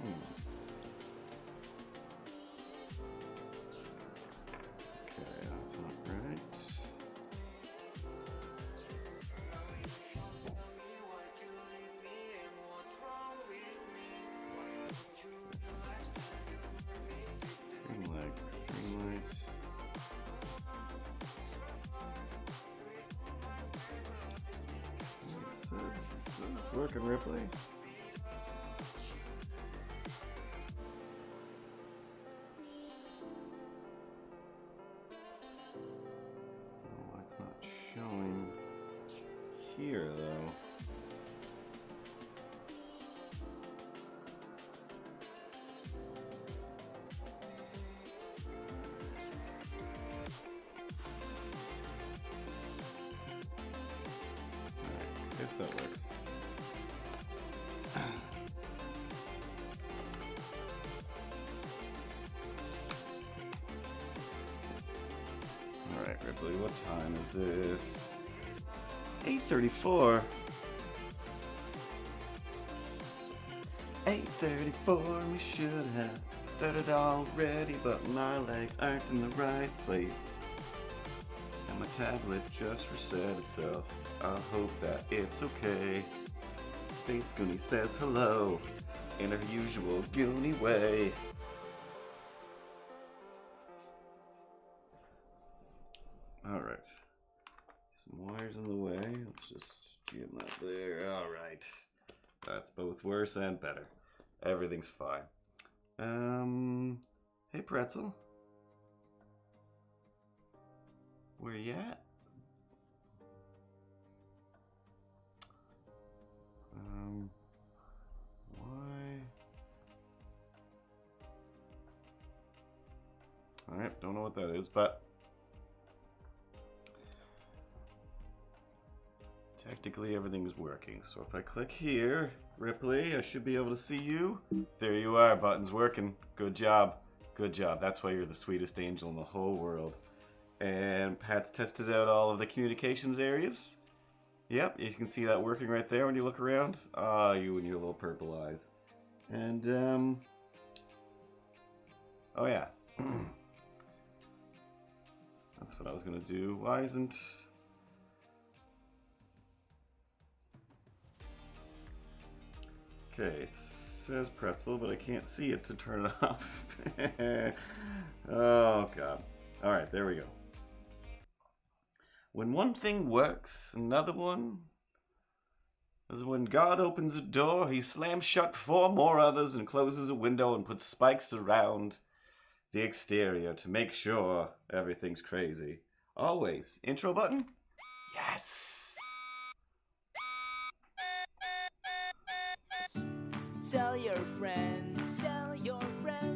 Okay, that's not right. Green light, green light. It says it's working, Ripley. Oh, it's not showing here, though. Alright, guess that works. Alright, Ripley, what time is this? 8:34. 8:34, we should have started already, but my legs aren't in the right place. And my tablet just reset itself. I hope that it's okay. Space Goonie says hello in her usual Goonie way. Alright. Some wires in the way. Let's just jam that there. Alright. That's both worse and better. Everything's fine. Hey Pretzel. Where you at? Why? Alright, don't know what that is, but technically everything's working. So if I click here, Ripley, I should be able to see you. There you are, button's working. Good job. Good job. That's why you're the sweetest angel in the whole world. And Pat's tested out all of the communications areas. Yep, you can see that working right there when you look around. Ah, you and your little purple eyes. And, oh yeah. That's what I was gonna do. Why isn't... Okay, it says pretzel, but I can't see it to turn it off. Oh, God. Alright, there we go. When one thing works, another one... As when God opens a door, he slams shut 4 more others and closes a window and puts spikes around the exterior to make sure everything's crazy. Always. Intro button? Yes! Tell your friends,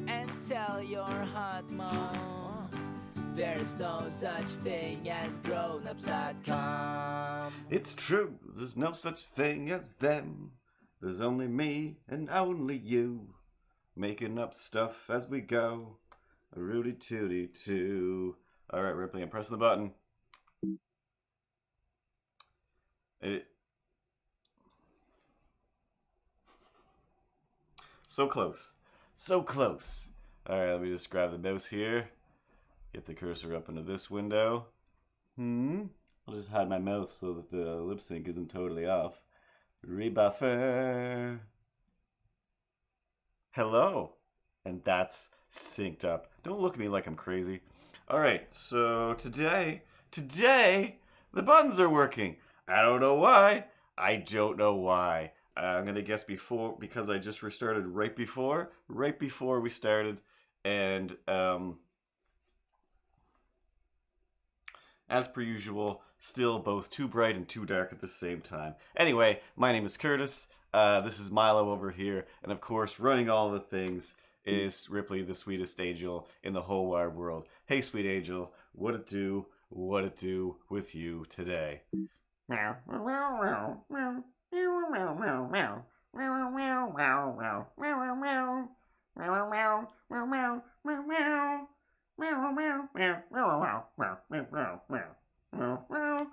and tell your hot mom. There's no such thing as grownups.com. It's true, there's no such thing as them. There's only me and only you, making up stuff as we go. A Rudy Tooty too. Alright, Ripley, I'm pressing the button. So close. So close. Alright, let me just grab the mouse here. Get the cursor up into this window. I'll just hide my mouth so that the lip sync isn't totally off. Rebuffer. Hello. And that's synced up. Don't look at me like I'm crazy. Alright, so today, the buttons are working. I don't know why. I don't know why. I'm going to guess before, because I just restarted right before we started. And, as per usual, still both too bright and too dark at the same time. Anyway, my name is Curtis. This is Milo over here. And of course, running all the things is Ripley, the sweetest angel in the whole wide world. Hey, sweet angel, what it do with you today? Meow, meow, meow, meow, meow, meow, meow, meow, meow, meow, meow, meow, meow, meow, meow, meow, meow, meow, meow, meow. Meow, meow, meow, meow, meow, meow, meow, meow, meow, meow.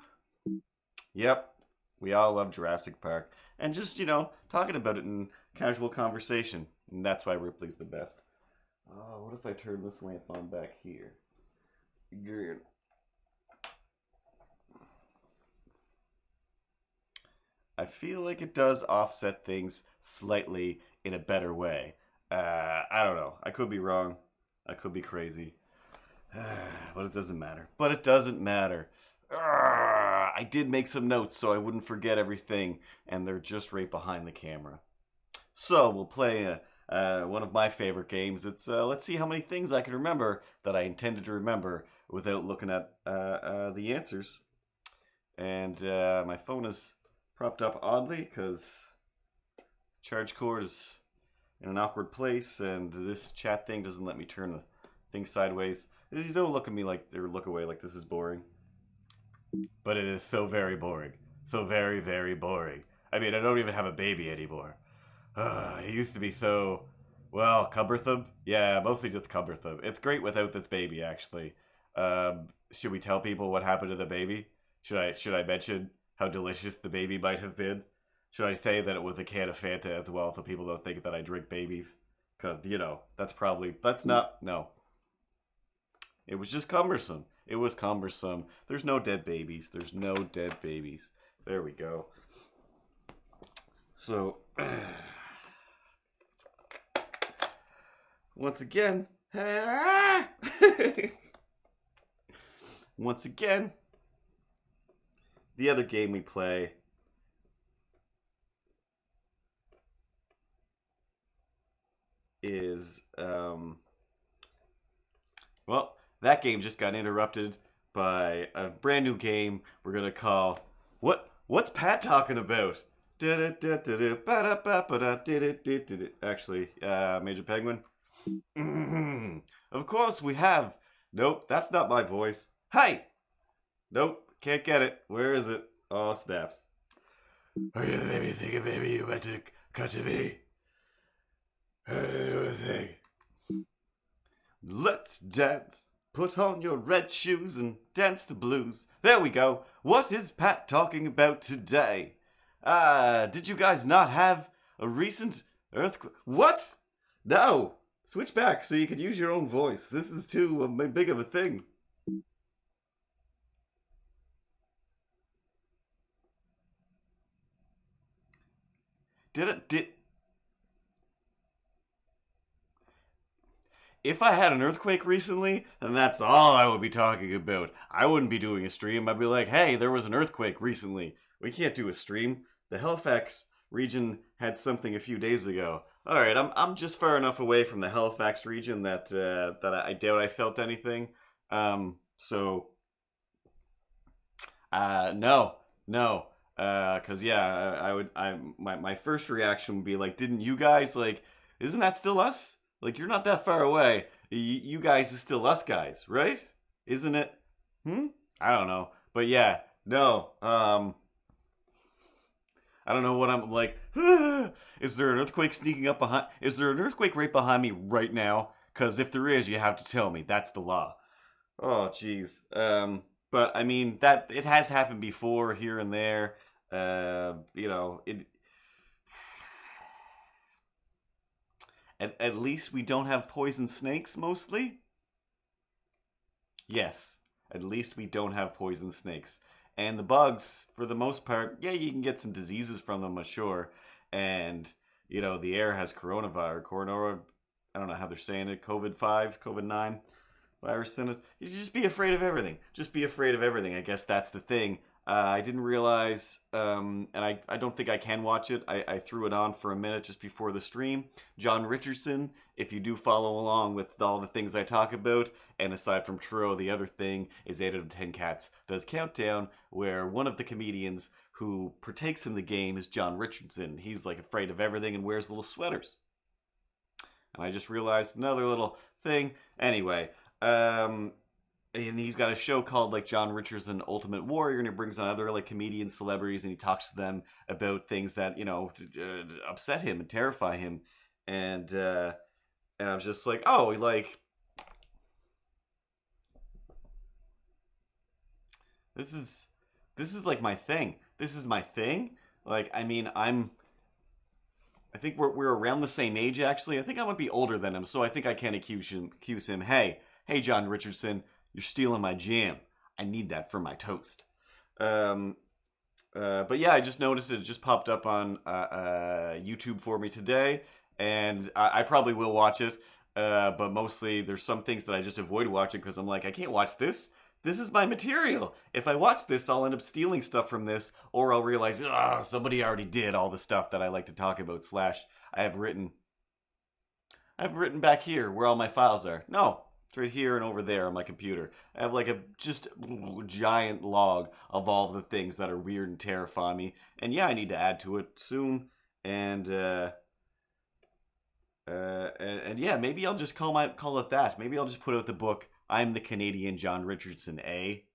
Yep, We all love Jurassic Park. And just, talking about it in casual conversation. And that's why Ripley's the best. Oh, what if I turn this lamp on back here? Good. I feel like it does offset things slightly in a better way. I don't know. I could be wrong. I could be crazy. But it doesn't matter. I did make some notes so I wouldn't forget everything, and they're just right behind the camera. So we'll play one of my favorite games. It's let's see how many things I can remember that I intended to remember without looking at the answers. And my phone is propped up oddly because charge cord is in an awkward place, and this chat thing doesn't let me turn the thing sideways. You don't look at me like, or look away like this is boring. But it is so very boring. So very, very boring. I mean, I don't even have a baby anymore. It used to be so, well, cumbersome. Yeah, mostly just cumbersome. It's great without this baby, actually. Should we tell people what happened to the baby? Should I mention how delicious the baby might have been? Should I say that it was a can of Fanta as well so people don't think that I drink babies? Because, no. It was just cumbersome. It was cumbersome. There's no dead babies. There we go. So, once again, the other game we play is, that game just got interrupted by a brand new game we're going to call, What's Pat Talking About? Actually, Major Penguin. Of course we have. Nope, that's not my voice. Hi! Nope, can't get it. Where is it? Oh, snaps. Are you the baby thinking, baby, you meant to cut to me? Let's dance. Put on your red shoes and dance the blues. There we go. What is Pat talking about today? Did you guys not have a recent earthquake? What? No. Switch back so you can use your own voice. This is too big of a thing. If I had an earthquake recently, then that's all I would be talking about. I wouldn't be doing a stream. I'd be like, hey, there was an earthquake recently. We can't do a stream. The Halifax region had something a few days ago. All right, I'm just far enough away from the Halifax region that I doubt I felt anything. No, because my first reaction would be like, didn't you guys, like, isn't that still us? Like, you're not that far away. You guys is still us guys, right? Isn't it? I don't know. But yeah, no. I don't know what I'm like. Is there an earthquake sneaking up behind? Is there an earthquake right behind me right now? Because if there is, you have to tell me. That's the law. Oh, jeez. But I mean, that it has happened before here and there. It. At least we don't have poison snakes, mostly. Yes, at least we don't have poison snakes. And the bugs, for the most part, yeah, you can get some diseases from them, I'm sure. And, the air has coronavirus, I don't know how they're saying it, COVID-5, COVID-9 virus in it. You just be afraid of everything. Just be afraid of everything. I guess that's the thing. I didn't realize, and I don't think I can watch it. I threw it on for a minute just before the stream. John Richardson, if you do follow along with all the things I talk about, and aside from Truro, the other thing is 8 out of 10 Cats does Countdown, where one of the comedians who partakes in the game is John Richardson. He's like afraid of everything and wears little sweaters. And I just realized another little thing. Anyway, and he's got a show called like John Richardson Ultimate Warrior, and he brings on other like comedians, celebrities, and he talks to them about things that upset him and terrify him. And I was just like, oh, this is like my thing. this is my thing. Like, I mean, I think we're around the same age, actually. I think I might be older than him, so I think I can accuse him. Hey, John Richardson, you're stealing my jam. I need that for my toast. But yeah, I just noticed it just popped up on YouTube for me today, and I probably will watch it. But mostly there's some things that I just avoid watching because I'm like, I can't watch this. This is my material. If I watch this, I'll end up stealing stuff from this, or I'll realize, somebody already did all the stuff that I like to talk about. / I've written back here where all my files are. No, it's right here and over there on my computer. I have like a just giant log of all the things that are weird and terrify me. And yeah, I need to add to it soon. And yeah, maybe I'll just call it that. Maybe I'll just put out the book, I'm the Canadian John Richardson, A.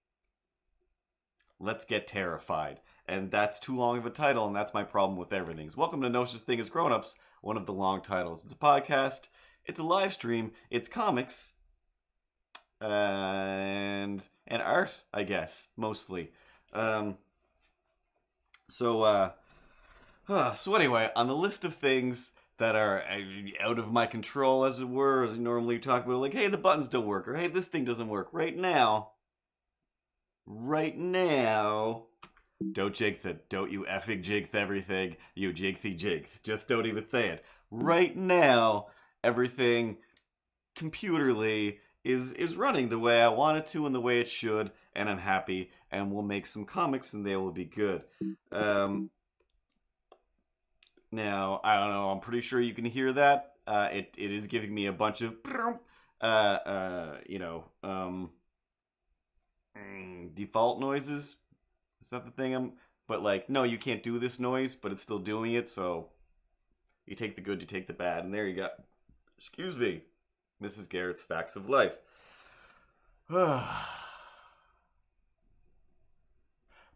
Let's get terrified. And that's too long of a title, and that's my problem with everything. So welcome to No Such Thing as Grown-Ups, one of the long titles. It's a podcast, it's a live stream, it's comics, and art, I guess, mostly. So anyway, on the list of things that are out of my control, as it were, as I normally talk about, like, hey, the buttons don't work, or hey, this thing doesn't work. Right now, don't you effing jig everything, you jig. Just don't even say it. Right now, everything computerly is running the way I want it to and the way it should, and I'm happy, and we'll make some comics and they will be good. Now, I don't know, I'm pretty sure you can hear that. It is giving me a bunch of, default noises. Is that the thing but like, no, you can't do this noise, but it's still doing it, so you take the good, you take the bad, and there you go. Excuse me, Mrs. Garrett's Facts of Life.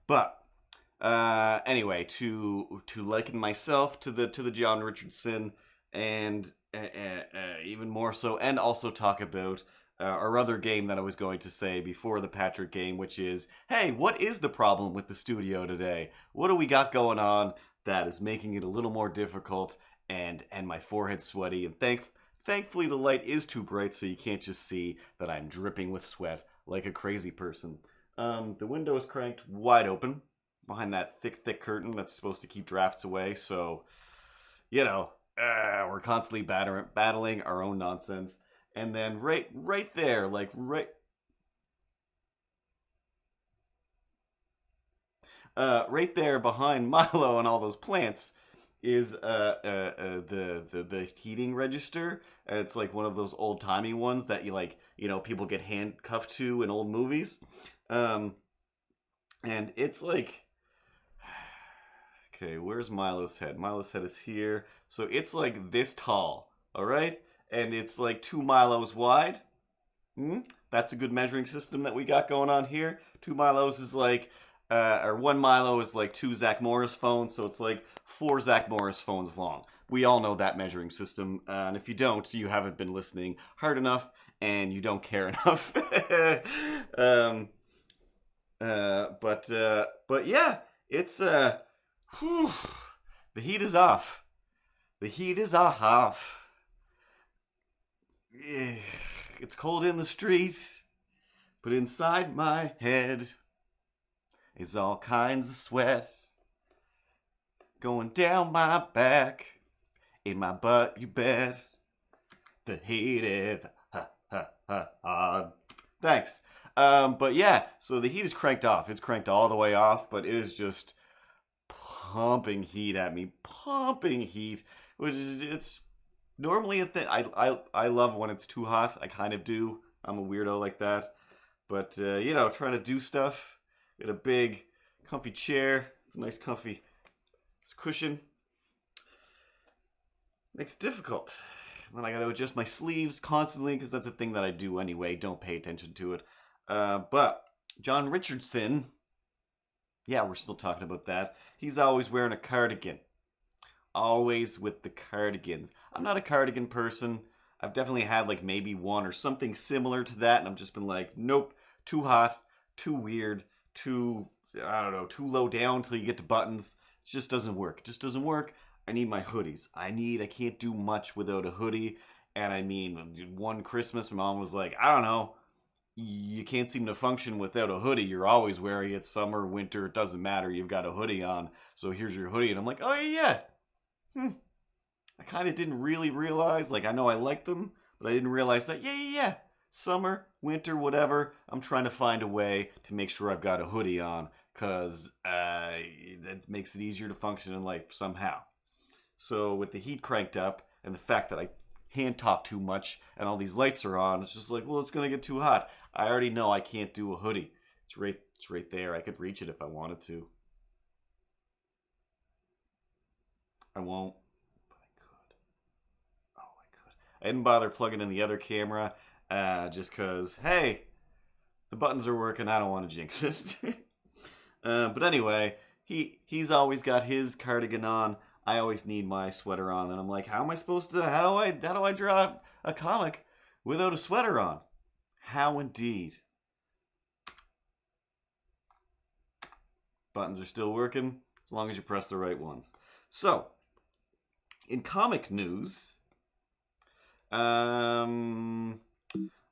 But anyway, to liken myself to the John Richardson, and even more so, and also talk about our other game that I was going to say before the Patrick game, which is, hey, what is the problem with the studio today? What do we got going on that is making it a little more difficult, and my forehead sweaty, and thankfully the light is too bright so you can't just see that I'm dripping with sweat like a crazy person. The window is cranked wide open behind that thick curtain that's supposed to keep drafts away, so, we're constantly battling our own nonsense. And then right there, right there behind Milo and all those plants is the heating register, and it's like one of those old timey ones that people get handcuffed to in old movies, and it's like, okay, where's Milo's head? Milo's head is here, so it's like this tall, all right, and it's like 2 Milos wide. That's a good measuring system that we got going on here. 2 Milos is like, or 1 Milo is like 2 Zach Morris phones, so it's like 4 Zach Morris phones long. We all know that measuring system, and if you don't, you haven't been listening hard enough, and you don't care enough. But yeah, it's the heat is off. The heat is off. It's cold in the streets, but inside my head, it's all kinds of sweat going down my back, in my butt, you bet. The heat is on. Thanks. But yeah, so the heat is cranked off. It's cranked all the way off, but it is just pumping heat at me. Pumping heat, which is, it's normally a thing. I love when it's too hot. I kind of do. I'm a weirdo like that. But, trying to do stuff. Get a big, comfy chair, a nice, comfy cushion. Makes it difficult. Then I got to adjust my sleeves constantly because that's a thing that I do anyway. Don't pay attention to it. But John Richardson, yeah, we're still talking about that. He's always wearing a cardigan. Always with the cardigans. I'm not a cardigan person. I've definitely had like maybe one or something similar to that, and I've just been like, nope, too hot, too weird, too I don't know, too low down until you get to buttons. It just doesn't work. It just doesn't work. I need my hoodies. I can't do much without a hoodie. And I mean, one Christmas, my mom was like, I don't know, you can't seem to function without a hoodie. You're always wearing it, summer, winter, it doesn't matter. You've got a hoodie on. So here's your hoodie. And I'm like, oh, yeah. I kind of didn't really realize, like, I know I like them, but I didn't realize that, yeah. Summer, winter, whatever. I'm trying to find a way to make sure I've got a hoodie on because that makes it easier to function in life somehow. So with the heat cranked up and the fact that I hand talk too much and all these lights are on, it's just like, well, it's gonna get too hot. I already know I can't do a hoodie. It's right there. I could reach it if I wanted to. I won't, but I could. Oh, I could. I didn't bother plugging in the other camera just because, hey, the buttons are working. I don't want to jinx it. But anyway, he's always got his cardigan on. I always need my sweater on. And I'm like, how do I draw a comic without a sweater on? How indeed. Buttons are still working as long as you press the right ones. So, in comic news, I'm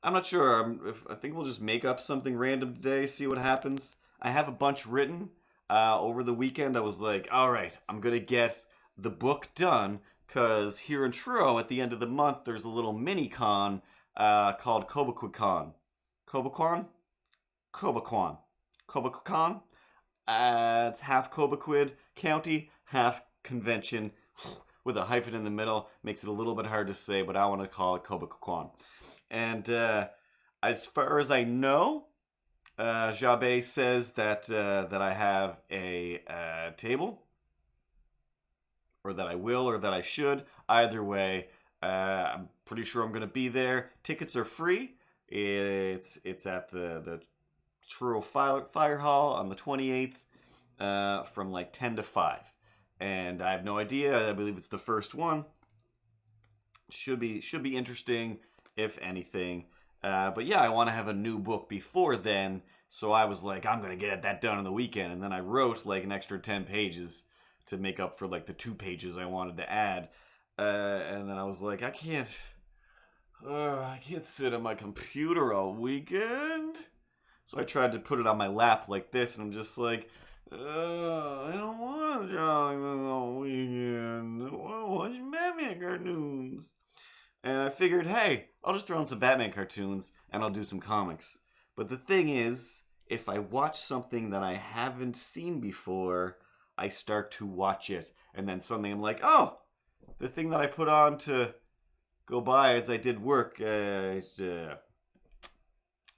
not sure. I think we'll just make up something random today, see what happens. I have a bunch written. Over the weekend, I was like, all right, I'm going to get the book done, because here in Truro, at the end of the month, there's a little mini-con called Kobaquan. Kobaquan? Kobaquan. Kobaquan? It's half Cobequid County, half convention, with a hyphen in the middle. Makes it a little bit hard to say, but I want to call it Kobaquan. And as far as I know, Jabé says that I have a table, or that I will, or that I should. Either way, I'm pretty sure I'm going to be there. Tickets are free. It's at the Truro Fire Hall on the 28th from like 10 to 5. And I have no idea. I believe it's the first one. Should be interesting, if anything. But yeah, I want to have a new book before then. So I was like, I'm going to get that done on the weekend. And then I wrote like an extra 10 pages to make up for like the 2 pages I wanted to add. And then I was like, I can't sit on my computer all weekend. So I tried to put it on my lap like this, and I'm just like, I don't want to draw all weekend. I want to watch Batman cartoons. And I figured, hey, I'll just throw in some Batman cartoons, and I'll do some comics. But the thing is, if I watch something that I haven't seen before, I start to watch it. And then suddenly I'm like, oh, the thing that I put on to go by as I did work, I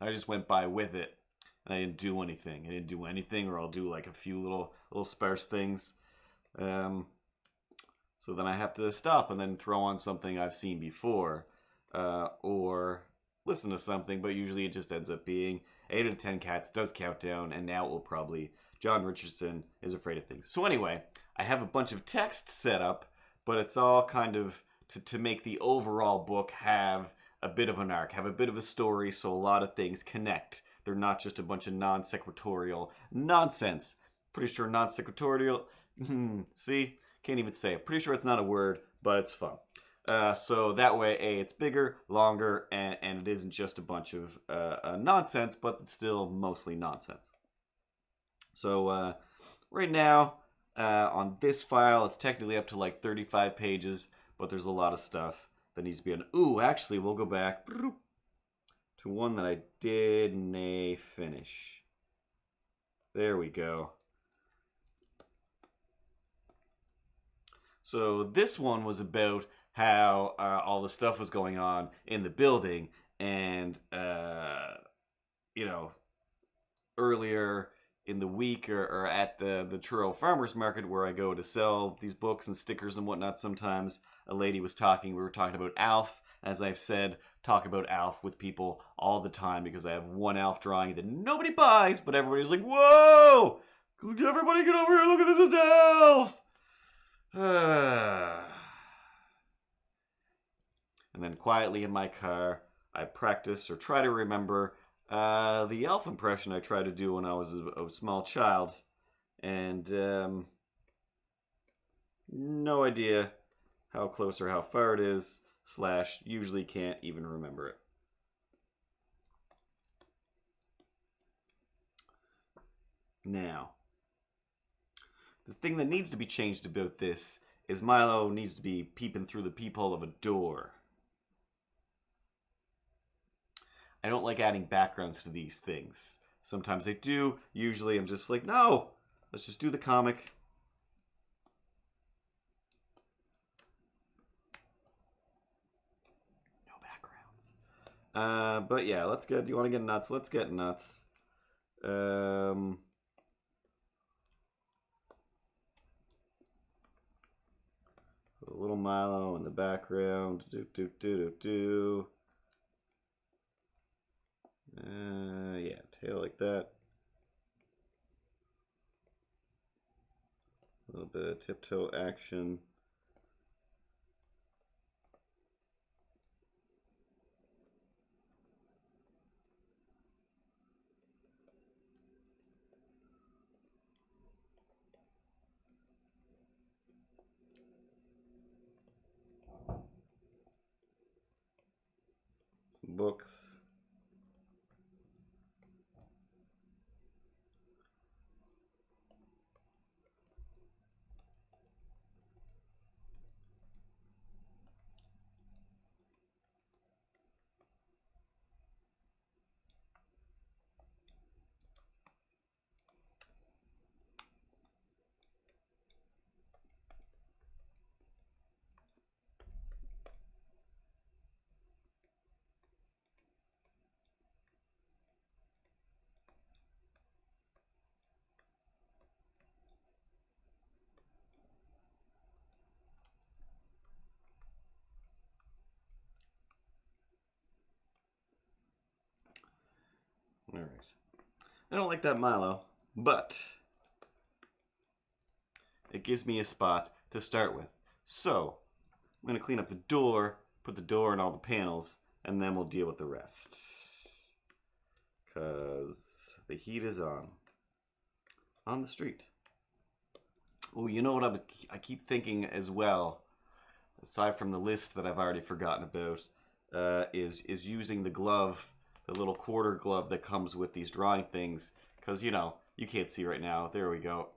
just went by with it. And I didn't do anything. Or I'll do like a few little sparse things. So then I have to stop and then throw on something I've seen before. Or listen to something, but usually it just ends up being 8 out of 10 Cats does Countdown, and now it will probably John Richardson is Afraid of Things. So anyway, I have a bunch of text set up, but it's all kind of to make the overall book have a bit of an arc, have a bit of a story, so a lot of things connect. They're not just a bunch of non-sequitorial nonsense. Pretty sure non-sequitorial, see? Can't even say it. Pretty sure it's not a word, but it's fun. So that way, it's bigger, longer, and it isn't just a bunch of nonsense, but it's still mostly nonsense. So right now, on this file, it's technically up to like 35 pages, but there's a lot of stuff that needs to be on. Ooh, actually, we'll go back to one that I didn't finish. There we go. So this one was about how all the stuff was going on in the building, and earlier in the week or at the Truro Farmers Market where I go to sell these books and stickers and whatnot, sometimes a lady was talking. We were talking about Alf. As I've said, talk about Alf with people all the time because I have one Alf drawing that nobody buys, but everybody's like, whoa! Everybody get over here, look at this, it's Alf! And then quietly in my car, I practice or try to remember The elf impression I tried to do when I was a small child, and no idea how close or how far it is, / usually can't even remember it. Now, the thing that needs to be changed about this is Milo needs to be peeping through the peephole of a door. I don't like adding backgrounds to these things. Sometimes I do. Usually I'm just like, no, let's just do the comic. No backgrounds. But yeah, let's get, you want to get nuts? Let's get nuts. A little Milo in the background. Yeah, tail like that. A little bit of tiptoe action. Some books. All right. I don't like that Milo, but it gives me a spot to start with. So, I'm going to clean up the door, put the door in all the panels, and then we'll deal with the rest. Because the heat is on. On the street. Oh, you know what I keep thinking as well, aside from the list that I've already forgotten about, is using the glove, the little quarter glove that comes with these drawing things. Because, you know, you can't see right now. There we go.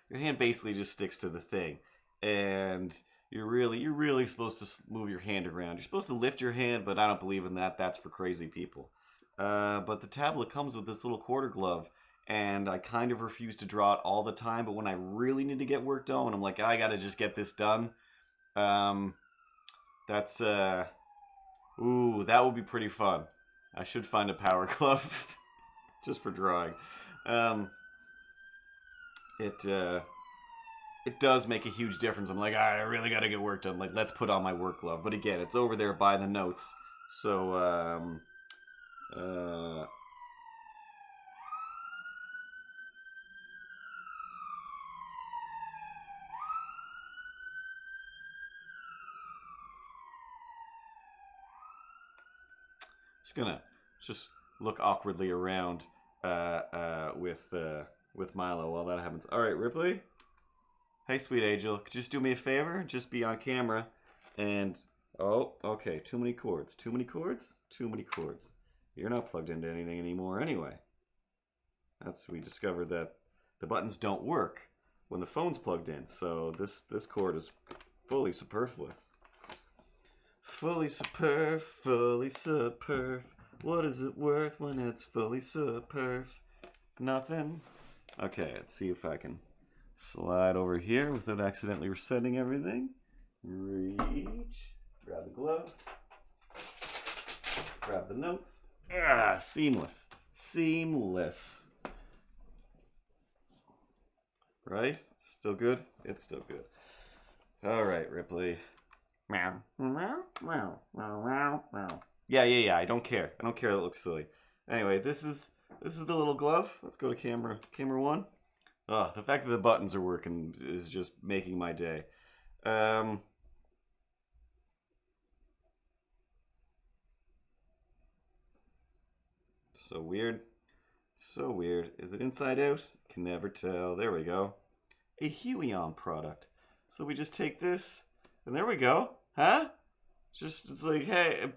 Your hand basically just sticks to the thing. And you're really supposed to move your hand around. You're supposed to lift your hand, but I don't believe in that. That's for crazy people. But the tablet comes with this little quarter glove. And I kind of refuse to draw it all the time. But when I really need to get work done, I'm like, I got to just get this done. That's... Ooh, that would be pretty fun. I should find a power glove just for drawing. It does make a huge difference. I'm like, all right, I really got to get work done. Like, let's put on my work glove. But again, it's over there by the notes. So, just gonna look awkwardly around with Milo while that happens. All right, Ripley. Hey, sweet angel. Could you just do me a favor? Just be on camera. And oh, okay. Too many cords. Too many cords. Too many cords. You're not plugged into anything anymore, anyway. We discovered that the buttons don't work when the phone's plugged in. So this cord is fully superfluous. Fully superf, fully superf. What is it worth when it's fully superf? Nothing. Okay, let's see if I can slide over here without accidentally resetting everything. Reach. Grab the glove. Grab the notes. Ah, seamless. Seamless. Right? Still good? It's still good. All right, Ripley. Meow. Meow. Meow. Meow. Meow. Yeah. I don't care. I don't care. That looks silly. Anyway, this is the little glove. Let's go to camera 1. Oh, the fact that the buttons are working is just making my day. So weird. So weird. Is it inside out? Can never tell. There we go. A Huion product. So we just take this, and there we go. Huh? Just, it's like, hey.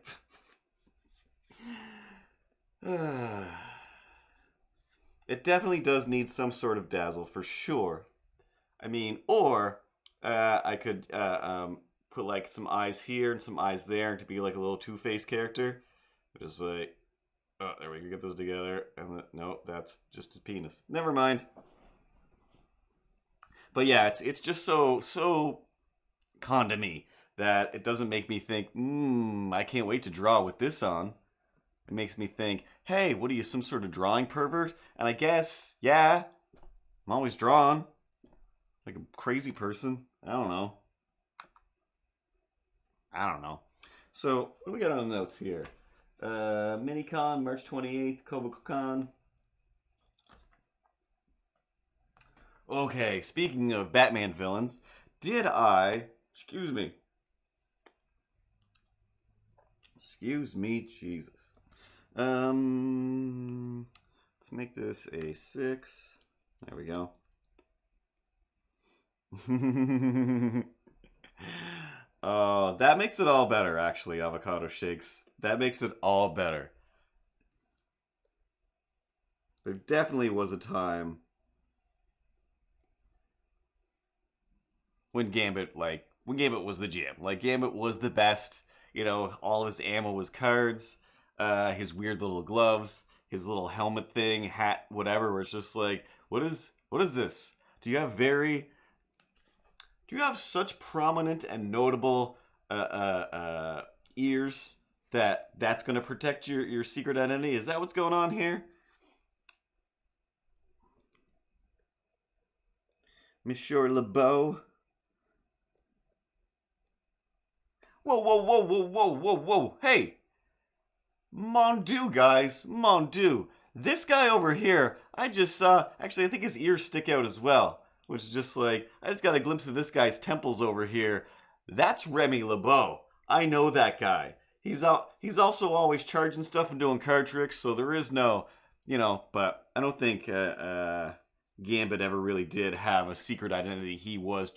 It definitely does need some sort of dazzle, for sure. I mean, or I could put like some eyes here and some eyes there to be like a little Two-Face character. Just like, oh, there we go, get those together. And no, that's just his penis. Never mind. But yeah, it's just so condomy that it doesn't make me think, I can't wait to draw with this on. It makes me think, hey, what are you, some sort of drawing pervert? And I guess, yeah, I'm always drawn. Like a crazy person. I don't know. So, what do we got on the notes here? Minicon, March 28th, KoboCon. Okay, speaking of Batman villains, excuse me, Jesus. Let's make this a 6. There we go. Oh, that makes it all better, actually, Avocado Shakes. That makes it all better. There definitely was a time when Gambit was the jam. Like, Gambit was the best. You know, all his ammo was cards. His weird little gloves, his little helmet thing, hat, whatever, where it's just like, what is this? Do you have such prominent and notable ears that's going to protect your secret identity? Is that what's going on here? Monsieur LeBeau? Whoa. Hey! Mon Dieu, guys. Mon Dieu. This guy over here, I just saw, actually, I think his ears stick out as well. Which is just like, I just got a glimpse of this guy's temples over here. That's Remy LeBeau. I know that guy. He's also always charging stuff and doing card tricks, so there is no, but I don't think Gambit ever really did have a secret identity. He was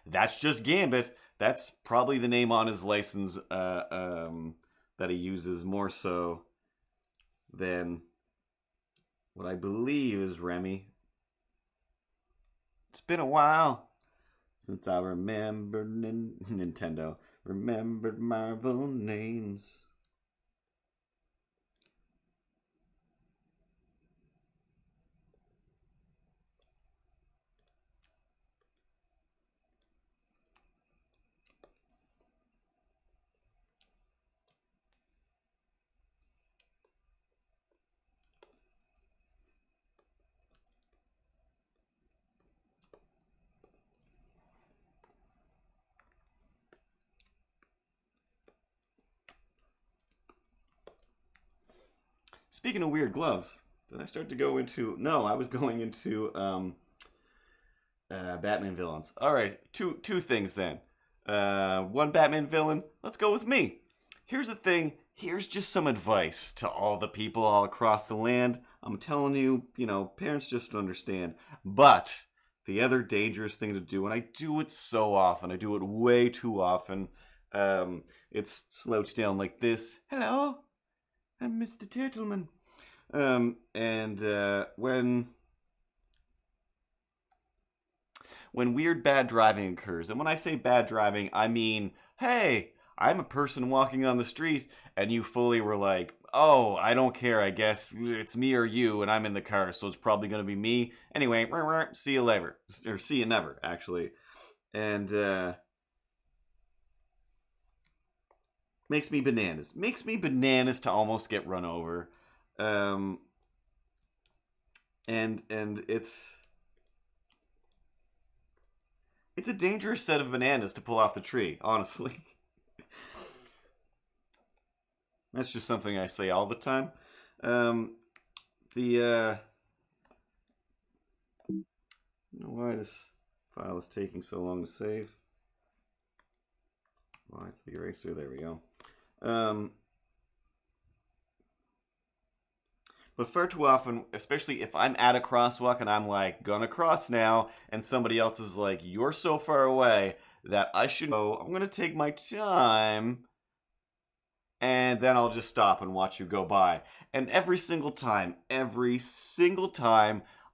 that's just Gambit. That's probably the name on his license that he uses more so than what I believe is Remy. It's been a while since I remembered Nintendo. Remembered Marvel names. Speaking of weird gloves, did I start to go into... No, I was going into Batman villains. All right, two things then. One Batman villain, let's go with me. Here's the thing, here's just some advice to all the people all across the land. I'm telling you, parents just don't understand. But the other dangerous thing to do, and I do it so often, I do it way too often, it's slouched down like this. Hello? I'm Mr. Turtleman. When weird bad driving occurs, and when I say bad driving, I mean, hey, I'm a person walking on the street, and you fully were like, oh, I don't care, I guess it's me or you, and I'm in the car, so it's probably going to be me. Anyway, see you later. Or see you never, actually. And, makes me bananas. Makes me bananas to almost get run over. And it's a dangerous set of bananas to pull off the tree, honestly. That's just something I say all the time. I don't know why this file is taking so long to save. Why, it's the eraser. There we go. But far too often, especially if I'm at a crosswalk and I'm like, gonna cross now, and somebody else is like, you're so far away that I should go, I'm gonna take my time, and then I'll just stop and watch you go by. And every single time,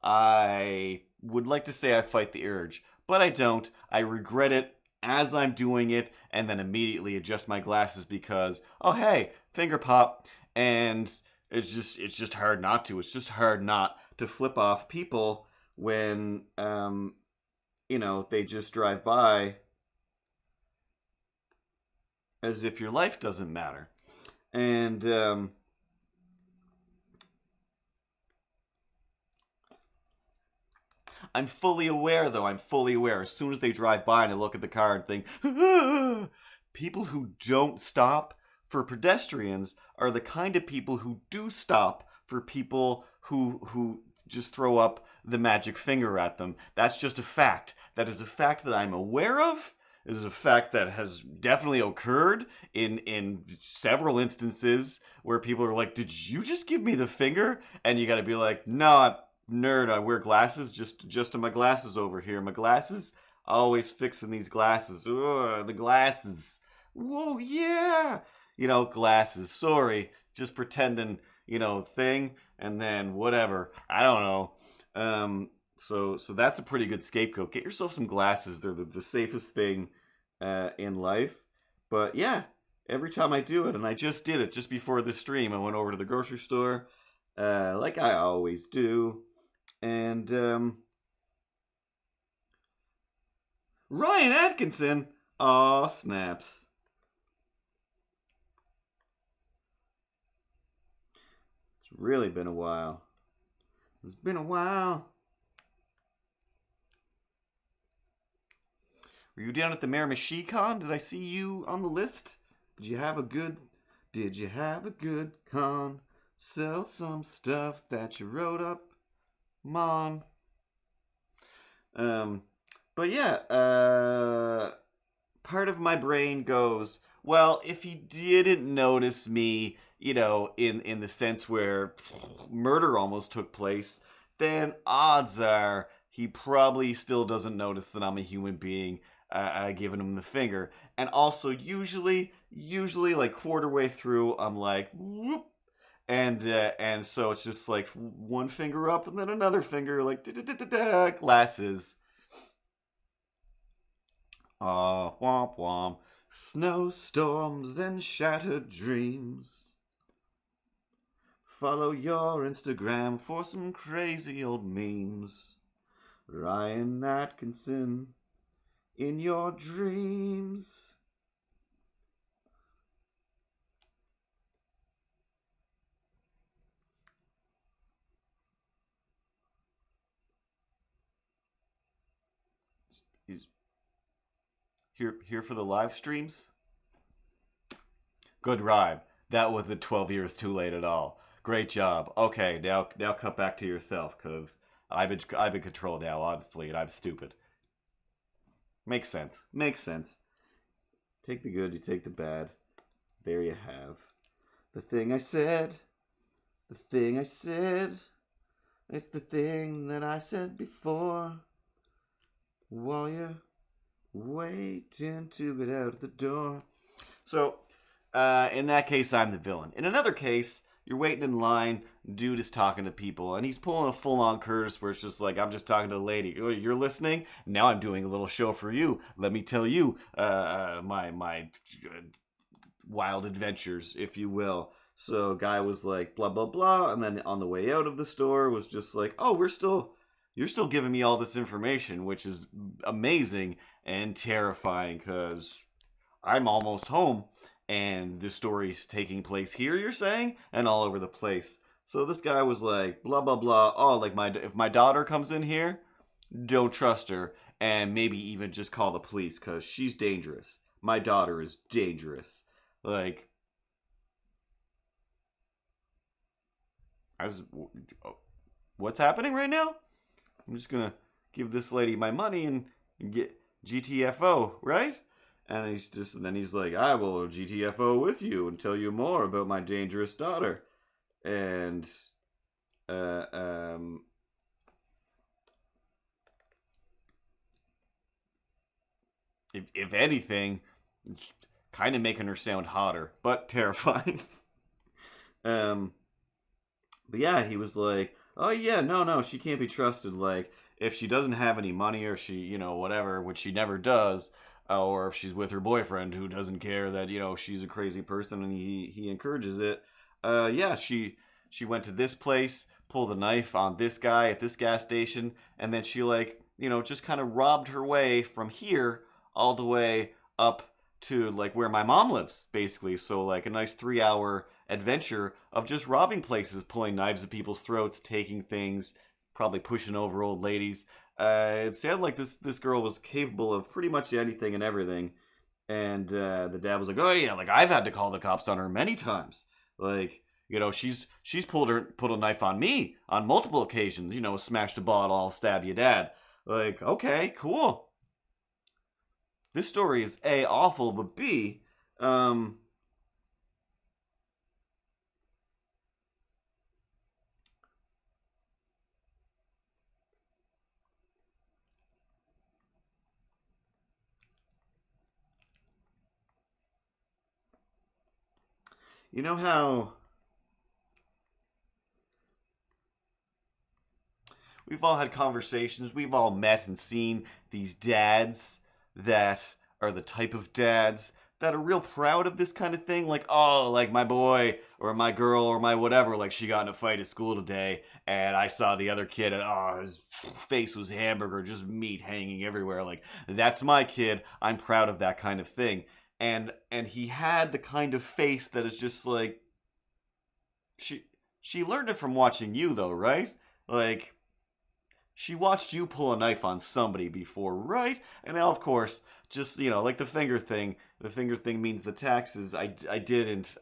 I would like to say I fight the urge, but I don't. I regret it as I'm doing it, and then immediately adjust my glasses because, oh hey, finger pop, and it's just hard not to. It's just hard not to flip off people when they just drive by as if your life doesn't matter. And I'm fully aware, though. I'm fully aware. As soon as they drive by and I look at the car and think, ah, people who don't stop for pedestrians are the kind of people who do stop for people who just throw up the magic finger at them. That's just a fact. That is a fact that I'm aware of. It is a fact that has definitely occurred in several instances where people are like, did you just give me the finger? And you gotta be like, no, nerd, I wear glasses. Just my glasses over here. My glasses? Always fixing these glasses. Ugh, the glasses. Whoa, yeah. Glasses. Sorry. Just pretending, thing. And then whatever. I don't know. So that's a pretty good scapegoat. Get yourself some glasses. They're the safest thing in life. But yeah, every time I do it, and I just did it just before this stream, I went over to the grocery store, like I always do. And Ryan Atkinson. Aw, snaps. It's really been a while. It's been a while. Were you down at the Miramichi Con? Did I see you on the list? Did you have a good con? Sell some stuff that you wrote up, Mon. But yeah, part of my brain goes, well, if he didn't notice me, in the sense where murder almost took place, then odds are he probably still doesn't notice that I'm a human being, giving him the finger. And also, usually, like quarter way through, I'm like, whoop. And so it's just like one finger up and then another finger, like glasses. Womp womp. Snowstorms and shattered dreams. Follow your Instagram for some crazy old memes. Ryan Atkinson in your dreams. He's here for the live streams. Good rhyme. That wasn't 12 years too late at all. Great job. Okay, now cut back to yourself, cause I've been controlled now, honestly, and I'm stupid. Makes sense. Take the good, you take the bad. There you have. The thing I said. It's the thing that I said before. While you're waiting to get out the door. So, in that case, I'm the villain. In another case, you're waiting in line, dude is talking to people, and he's pulling a full-on Curtis where it's just like, I'm just talking to the lady. Oh, you're listening? Now I'm doing a little show for you. Let me tell you my wild adventures, if you will. So guy was like, blah, blah, blah, and then on the way out of the store was just like, oh, you're still giving me all this information, which is amazing and terrifying because I'm almost home. And the story's taking place here, you're saying? And all over the place. So this guy was like, blah, blah, blah. Oh, like if my daughter comes in here, don't trust her. And maybe even just call the police because she's dangerous. My daughter is dangerous. Like, what's happening right now? I'm just going to give this lady my money and get GTFO, right? And he's like, I will GTFO with you and tell you more about my dangerous daughter. And Uh, um, if anything, kind of making her sound hotter, but terrifying. um, but yeah, he was like, "Oh yeah, no, she can't be trusted. Like, if she doesn't have any money, or she, whatever, which she never does, or if she's with her boyfriend who doesn't care that she's a crazy person and he encourages it. Yeah, she went to this place, pulled a knife on this guy at this gas station, and then she like just kind of robbed her way from here all the way up to like where my mom lives, basically. So like a nice 3 hour adventure of just robbing places, pulling knives at people's throats, taking things, probably pushing over old ladies. It sounded like this girl was capable of pretty much anything and everything. And the dad was like, "Oh yeah, like I've had to call the cops on her many times. Like she's pulled a knife on me on multiple occasions. Smashed a bottle, I'll stab you, dad. Like okay, cool. This story is A, awful, but B, um, you know how we've all had conversations, we've all met and seen these dads that are the type of dads that are real proud of this kind of thing. Like, oh, like my boy or my girl or my whatever, like she got in a fight at school today and I saw the other kid and oh, his face was hamburger, just meat hanging everywhere. Like, that's my kid. I'm proud of that kind of thing. And he had the kind of face that is just like she learned it from watching you though, right? Like she watched you pull a knife on somebody before, right? And now, of course, just like the finger thing. The finger thing means the taxes. I didn't,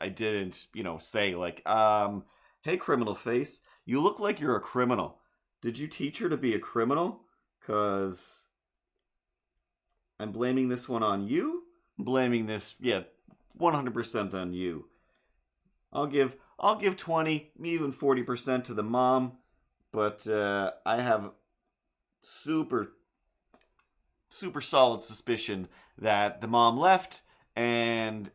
say like, hey, criminal face, you look like you're a criminal. Did you teach her to be a criminal? Cause I'm blaming this one on you. I'm blaming this, yeah, 100% on you. I'll give 20, even 40% to the mom, but I have super super solid suspicion that the mom left and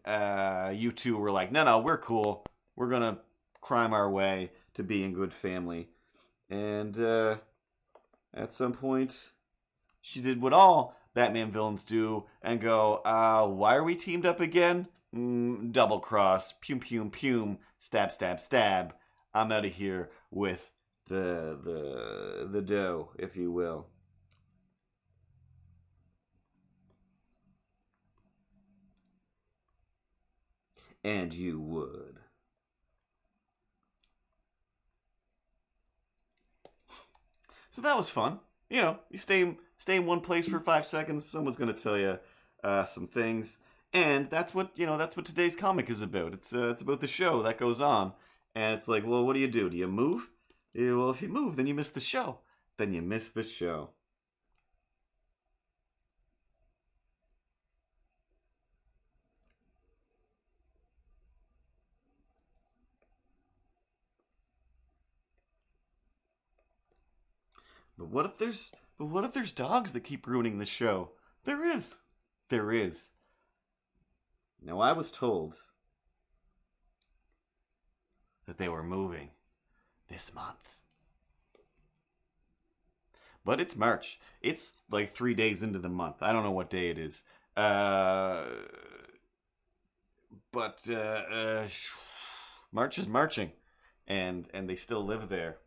you two were like, no, we're cool. We're gonna crime our way to being good family. And at some point, she did what all Batman villains do and go, why are we teamed up again? Double cross, pum, stab, stab, stab. I'm out of here with the dough, if you will. And you would. So that was fun. You stay in one place for 5 seconds. Someone's gonna tell you some things, and that's what today's comic is about. It's about the show that goes on, and it's like, well, what do? Do you move? Yeah, well, if you move, then you miss the show. Then you miss the show. But what if there's dogs that keep ruining the show? There is. There is. Now I was told that they were moving this month. But it's March. It's like 3 days into the month. I don't know what day it is. But March is marching, and they still live there,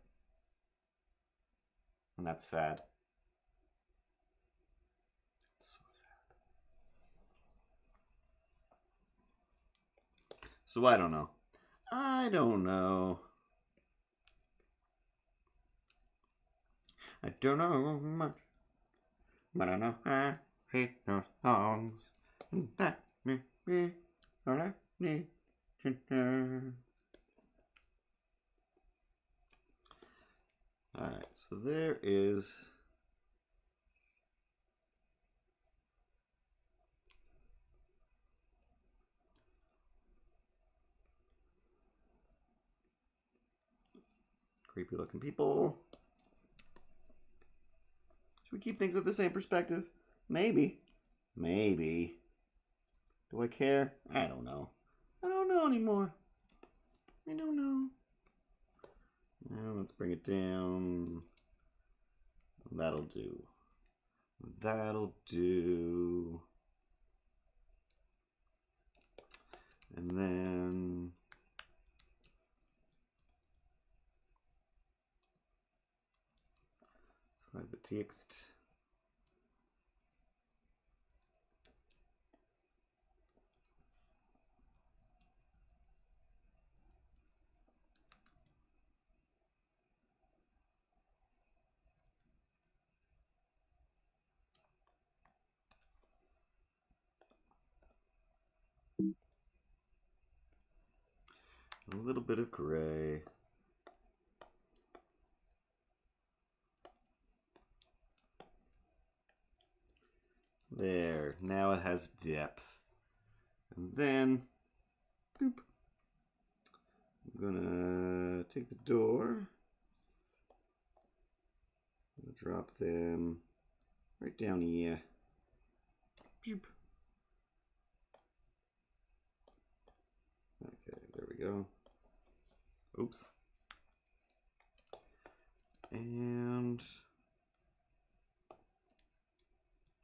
and that's sad. So sad. So I don't know. I don't know. I don't know much, but I know I hate those songs. That me all I need to know. Alright, so there is. Creepy looking people. Should we keep things at the same perspective? Maybe. Maybe. Do I care? I don't know. I don't know anymore. I don't know. Now let's bring it down. That'll do. That'll do. And then so I have the text. A little bit of gray. There. Now it has depth. And then, boop. I'm gonna take the door. I'm gonna drop them right down here. Boop. Okay, there we go. Oops. And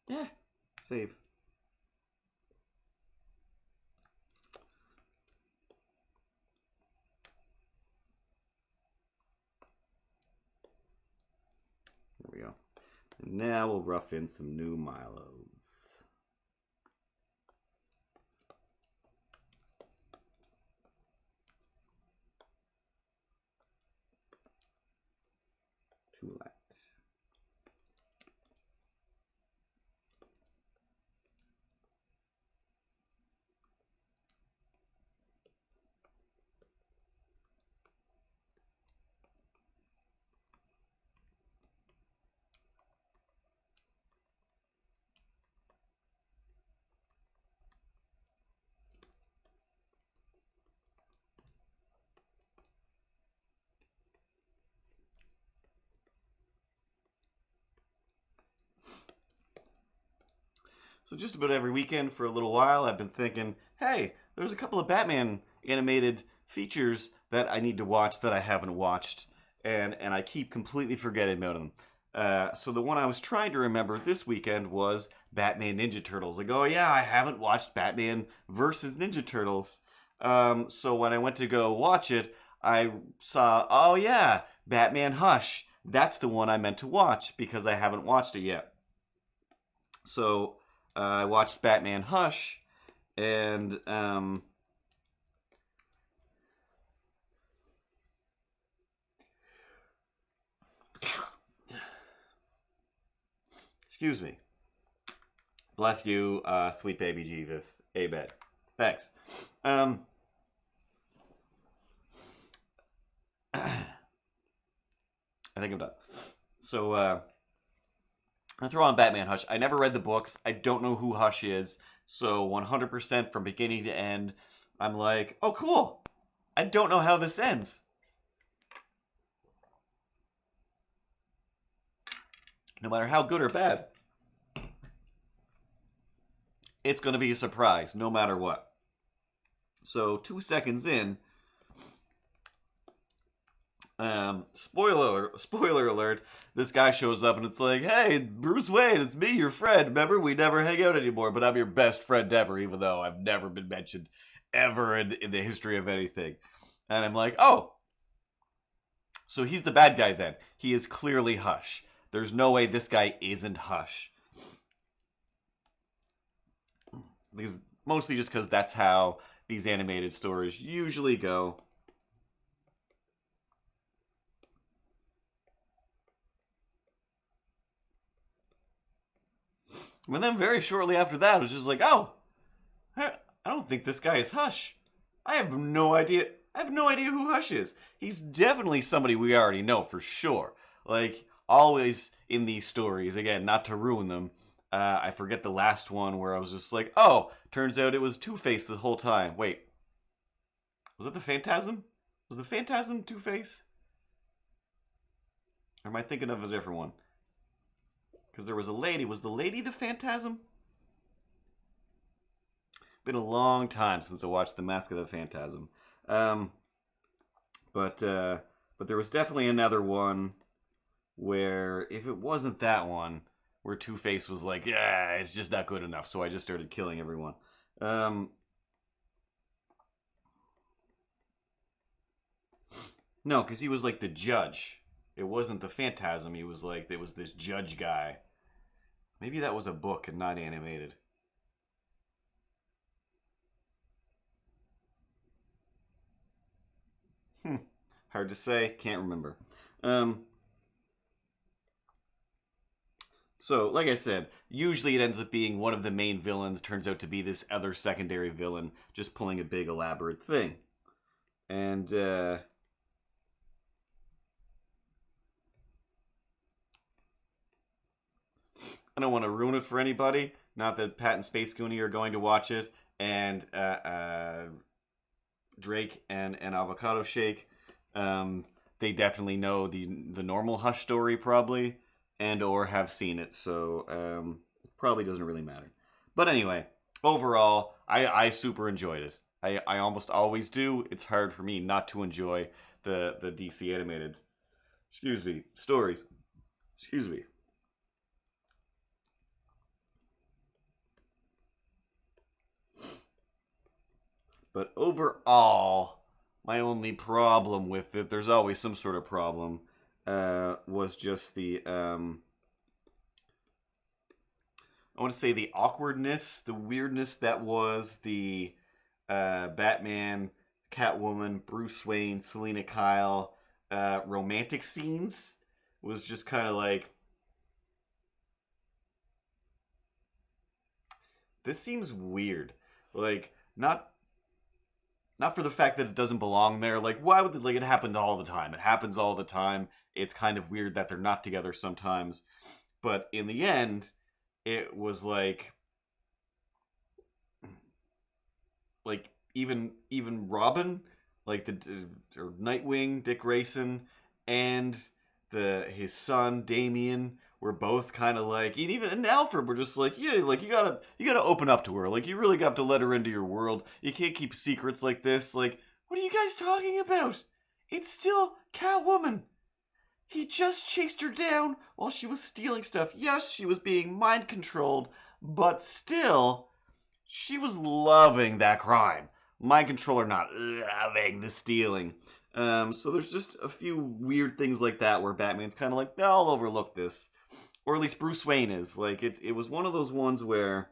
yeah, save. There we go. And now we'll rough in some new Milos. Too light. So just about every weekend for a little while, I've been thinking, hey, there's a couple of Batman animated features that I need to watch that I haven't watched, and I keep completely forgetting about them. So the one I was trying to remember this weekend was Batman Ninja Turtles. I go, yeah, I haven't watched Batman versus Ninja Turtles. So when I went to go watch it, I saw, oh yeah, Batman Hush. That's the one I meant to watch because I haven't watched it yet. So I watched Batman Hush, and excuse me. Bless you, sweet baby Jesus. Amen. Thanks. I think I'm done. So, I throw on Batman Hush. I never read the books. I don't know who Hush is. So 100% from beginning to end, I'm like, oh, cool. I don't know how this ends. No matter how good or bad, it's going to be a surprise, no matter what. So 2 seconds in, spoiler alert, this guy shows up and it's like, hey, Bruce Wayne, it's me, your friend. Remember, we never hang out anymore, but I'm your best friend ever, even though I've never been mentioned ever in the history of anything. And I'm like, oh, so he's the bad guy then. He is clearly Hush. There's no way this guy isn't Hush. Because mostly just because that's how these animated stories usually go. And then very shortly after that, it was just like, oh, I don't think this guy is Hush. I have no idea. I have no idea who Hush is. He's definitely somebody we already know for sure. Like, always in these stories, again, not to ruin them, I forget the last one where I was just like, oh, turns out it was Two-Face the whole time. Wait, was that the Phantasm? Was the Phantasm Two-Face? Or am I thinking of a different one? Because there was a lady. Was the lady the Phantasm? Been a long time since I watched The Mask of the Phantasm. But there was definitely another one where, if it wasn't that one, where Two-Face was like, yeah, it's just not good enough, so I just started killing everyone. No, because he was like the judge. It wasn't the Phantasm. He was like, it was this judge guy. Maybe that was a book and not animated. Hard to say. Can't remember. So, like I said, usually it ends up being one of the main villains turns out to be this other secondary villain just pulling a big elaborate thing. And, I don't want to ruin it for anybody. Not that Pat and Space Goonie are going to watch it, and Drake and Avocado Shake, they definitely know the normal Hush story probably, and or have seen it, so it probably doesn't really matter. But anyway, overall, I super enjoyed it. I almost always do. It's hard for me not to enjoy the DC animated, stories. Excuse me. But overall, my only problem with it, there's always some sort of problem, was just the, I want to say the awkwardness, the weirdness that was the Batman, Catwoman, Bruce Wayne, Selena Kyle romantic scenes. Was just kind of like, this seems weird. Like, not for the fact that it doesn't belong there. Like, why would it happened all the time? It happens all the time. It's kind of weird that they're not together sometimes. But in the end, it was like even Robin, like or Nightwing, Dick Grayson, and his son Damian were both kind of like, and Alfred were just like, yeah, like you gotta open up to her, like you really got to let her into your world. You can't keep secrets like this. Like, what are you guys talking about? It's still Catwoman. He just chased her down while she was stealing stuff. Yes, she was being mind controlled, but still, she was loving that crime. Mind control or not, loving the stealing. So there's just a few weird things like that where Batman's kind of like, no, I'll overlook this. Or at least Bruce Wayne is. Like, it was one of those ones where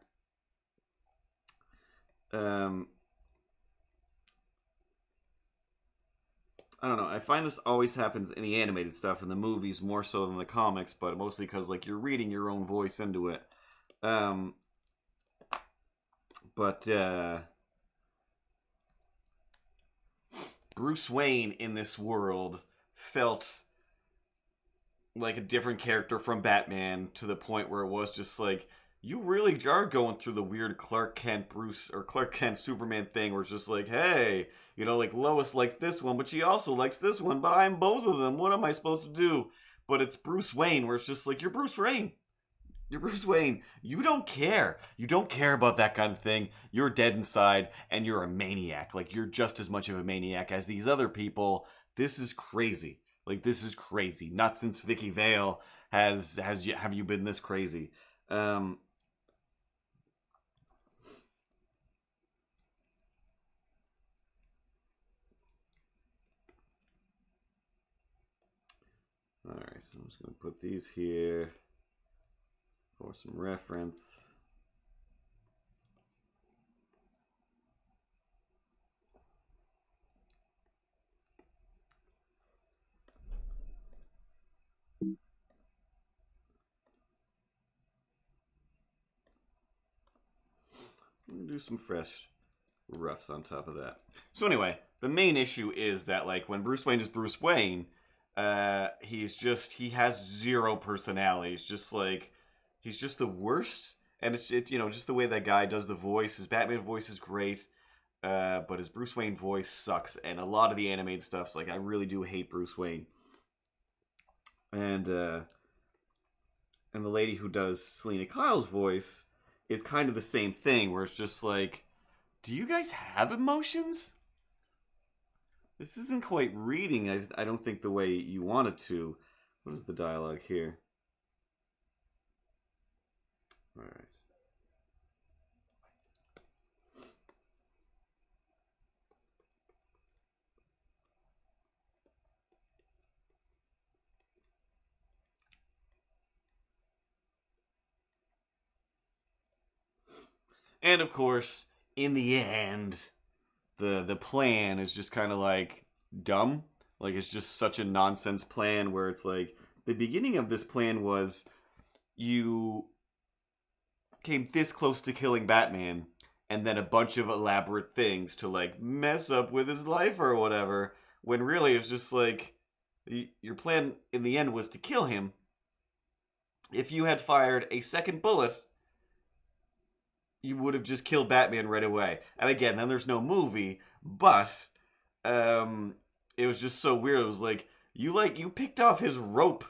I don't know. I find this always happens in the animated stuff, in the movies more so than the comics, but mostly because like you're reading your own voice into it. Bruce Wayne in this world felt like a different character from Batman, to the point where it was just like, you really are going through the weird Clark Kent Superman thing where it's just like, hey, like Lois likes this one, but she also likes this one, but I'm both of them. What am I supposed to do? But it's Bruce Wayne where it's just like, you're Bruce Wayne. You're Bruce Wayne. You don't care. You don't care about that kind of thing. You're dead inside, and you're a maniac. Like, you're just as much of a maniac as these other people. This is crazy. Like, this is crazy. Not since Vicky Vale have you been this crazy. Alright, so I'm just going to put these here for some reference. Do some fresh roughs on top of that. So anyway, the main issue is that, like, when Bruce Wayne is Bruce Wayne, he has zero personality. It's just like, he's just the worst. And it's just the way that guy does the voice. His Batman voice is great, but his Bruce Wayne voice sucks. And a lot of the animated stuff's like, I really do hate Bruce Wayne. and the lady who does Selena Kyle's voice is kind of the same thing, where it's just like, do you guys have emotions? This isn't quite reading, I don't think, the way you want it to. What is the dialogue here? All right. And of course, in the end, the plan is just kind of like dumb. Like, it's just such a nonsense plan where it's like the beginning of this plan was you came this close to killing Batman, and then a bunch of elaborate things to like mess up with his life or whatever, when really it's just like your plan in the end was to kill him. If you had fired a second bullet, you would have just killed Batman right away. And again, then there's no movie, but it was just so weird. It was like you picked off his rope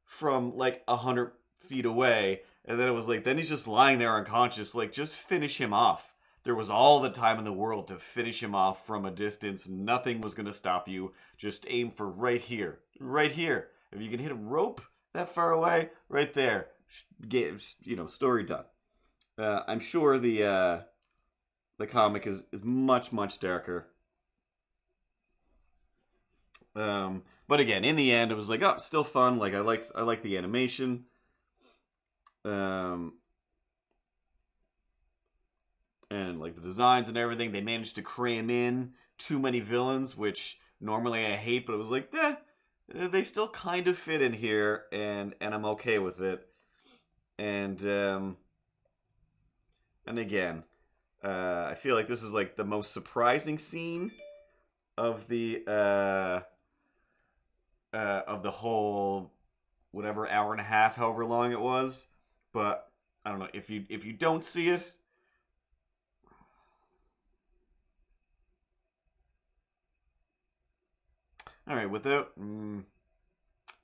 from like 100 feet away, and then it was like then he's just lying there unconscious. Like, just finish him off. There was all the time in the world to finish him off from a distance. Nothing was gonna stop you. Just aim for right here, right here. If you can hit a rope that far away, right there, story done. I'm sure the comic is much darker. But again, in the end, it was like, oh, still fun. Like, I like the animation. And like the designs and everything. They managed to cram in too many villains, which normally I hate, but it was like, they still kind of fit in here, and I'm okay with it. And again, I feel like this is like the most surprising scene of the whole whatever hour and a half, however long it was. But I don't know, if you don't see it, all right. Without I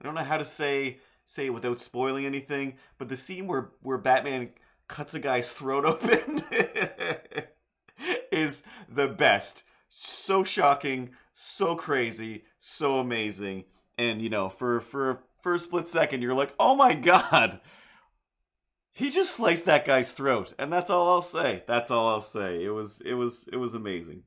don't know how to say it without spoiling anything, but the scene where Batman cuts a guy's throat open is the best. So shocking, so crazy, so amazing. And for a split second, you're like, "Oh my god, he just sliced that guy's throat," and that's all I'll say. That's all I'll say. It was amazing.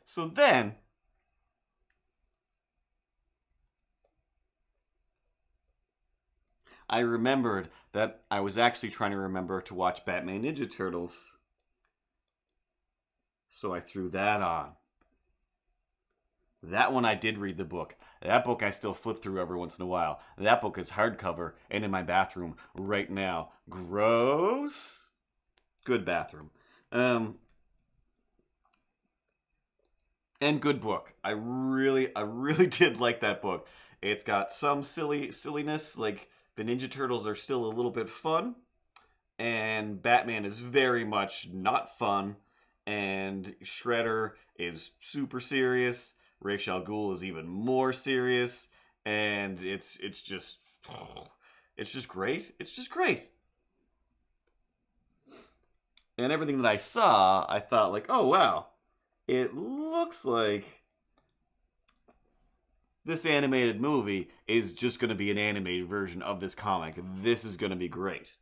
So then, I remembered that I was actually trying to remember to watch Batman Ninja Turtles. So I threw that on. That one I did read the book. That book I still flip through every once in a while. That book is hardcover and in my bathroom right now. Gross. Good bathroom. And good book. I really did like that book. It's got some silliness, like the Ninja Turtles are still a little bit fun, and Batman is very much not fun, and Shredder is super serious. Ra's al Ghul is even more serious, and it's just great. It's just great. And everything that I saw, I thought like, oh wow, it looks like this animated movie is just going to be an animated version of this comic. This is going to be great.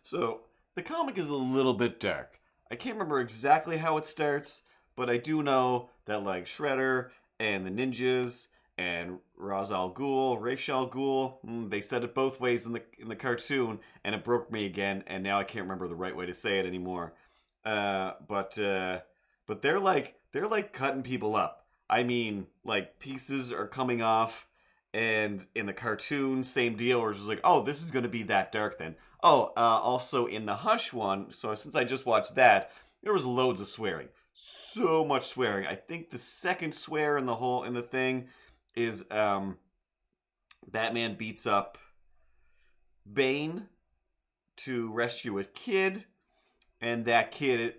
So the comic is a little bit dark. I can't remember exactly how it starts, but I do know that like Shredder and the ninjas and Ra's al Ghul, Ra's al Ghul, they said it both ways in the cartoon, and it broke me again. And now I can't remember the right way to say it anymore. But they're like cutting people up. I mean, like pieces are coming off, and in the cartoon, same deal. Where it's just like, oh, this is going to be that dark then. Oh, also in the Hush one. So since I just watched that, there was loads of swearing, so much swearing. I think the second swear in the thing is Batman beats up Bane to rescue a kid, and that kid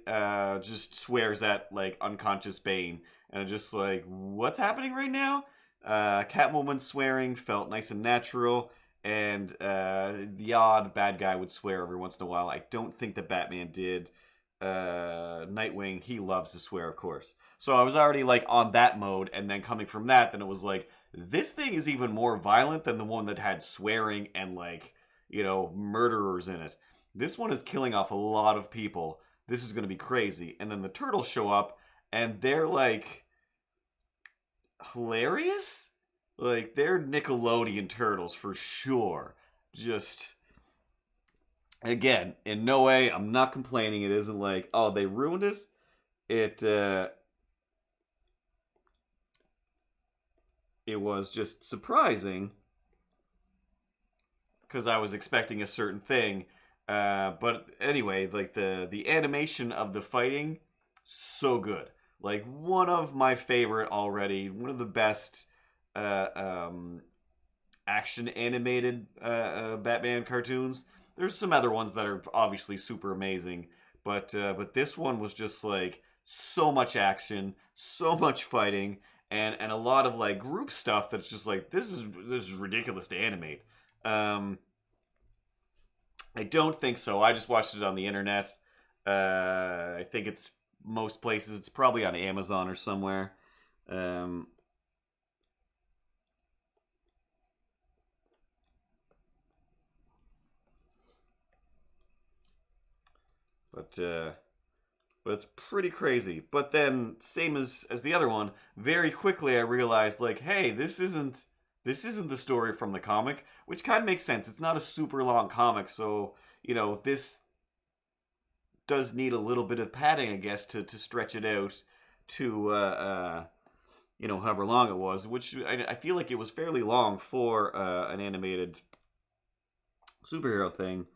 just swears at like unconscious Bane, and I'm just like, what's happening right now? Catwoman swearing felt nice and natural, and the odd bad guy would swear every once in a while. I don't think that Batman did. Nightwing, he loves to swear, of course. So I was already like on that mode, and then coming from that, then it was like, this thing is even more violent than the one that had swearing and like, murderers in it. This one is killing off a lot of people. This is going to be crazy. And then the turtles show up, and they're like hilarious. Like, they're Nickelodeon turtles for sure. Just, again, in no way, I'm not complaining. It isn't like, oh, they ruined it. It was just surprising because I was expecting a certain thing. But anyway, like the animation of the fighting, so good. Like one of my favorite already, one of the best action animated Batman cartoons. There's some other ones that are obviously super amazing, but this one was just like so much action, so much fighting, and a lot of like group stuff that's just like this is ridiculous to animate. I don't think so. I just watched it on the internet. I think it's most places. It's probably on Amazon or somewhere. But it's pretty crazy. But then, same as the other one, very quickly I realized, like, hey, this isn't the story from the comic, which kind of makes sense. It's not a super long comic, so this does need a little bit of padding, I guess, to stretch it out to however long it was, which I feel like it was fairly long for an animated superhero thing.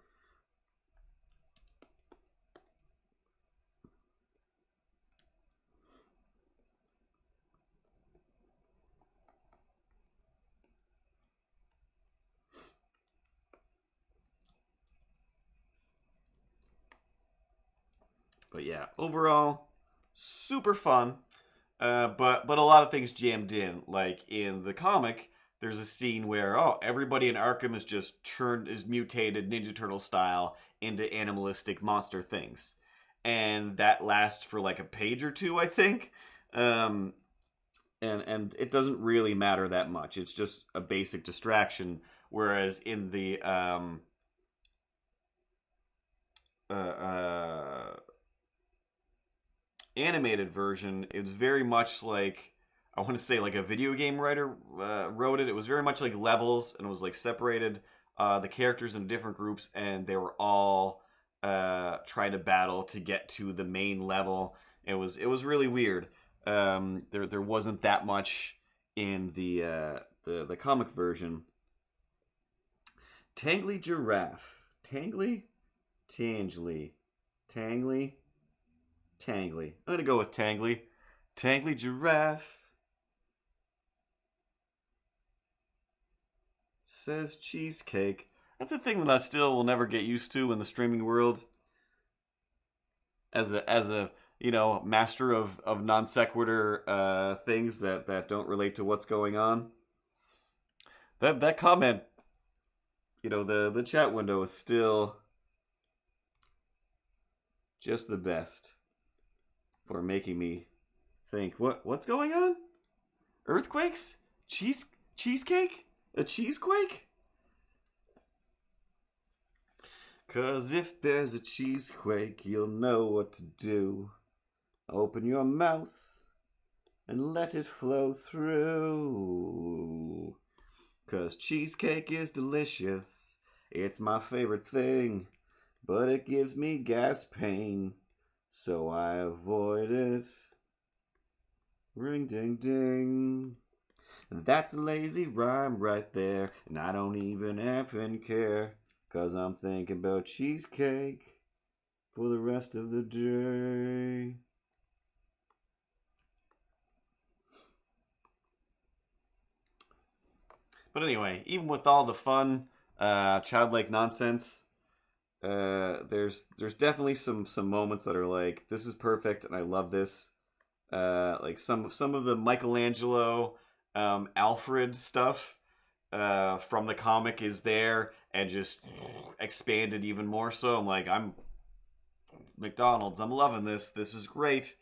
But yeah, overall, super fun. But a lot of things jammed in. Like in the comic, there's a scene where everybody in Arkham is mutated Ninja Turtle style into animalistic monster things, and that lasts for like a page or two, I think. And it doesn't really matter that much. It's just a basic distraction. Whereas in the animated version, it was very much like, I want to say like a video game writer wrote it. It was very much like levels, and it was like separated the characters in different groups, and they were all trying to battle to get to the main level. It was really weird. There wasn't that much in the comic version. Tangly Giraffe. Tangly? Tangly. Tangly? Tangly. I'm gonna go with Tangly. Tangly Giraffe. Says cheesecake. That's a thing that I still will never get used to in the streaming world. As a master of non sequitur things that don't relate to what's going on. That comment, the chat window is still just the best for making me think, what's going on? Earthquakes? Cheesecake? A cheesequake? 'Cause if there's a cheesequake, you'll know what to do. Open your mouth and let it flow through. 'Cause cheesecake is delicious. It's my favorite thing. But it gives me gas pain, so I avoid it. Ring ding ding. That's a lazy rhyme right there, and I don't even effing care, 'cause I'm thinking about cheesecake for the rest of the day. But anyway, even with all the fun, childlike nonsense, there's definitely some moments that are like, this is perfect and I love this. Like some of the Michelangelo, Alfred stuff from the comic is there and just expanded even more so. I'm like, I'm McDonald's. I'm loving this. This is great.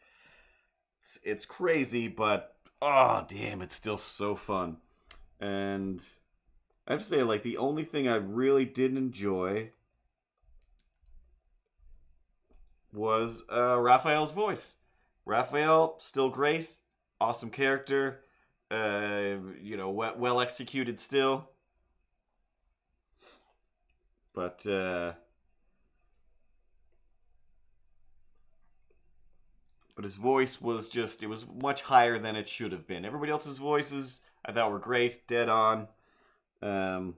It's crazy, but oh damn, it's still so fun. And I have to say, like, the only thing I really didn't enjoy was Raphael's voice. Raphael, still great, awesome character, well executed still. But his voice was it was much higher than it should have been. Everybody else's voices I thought were great, dead on. But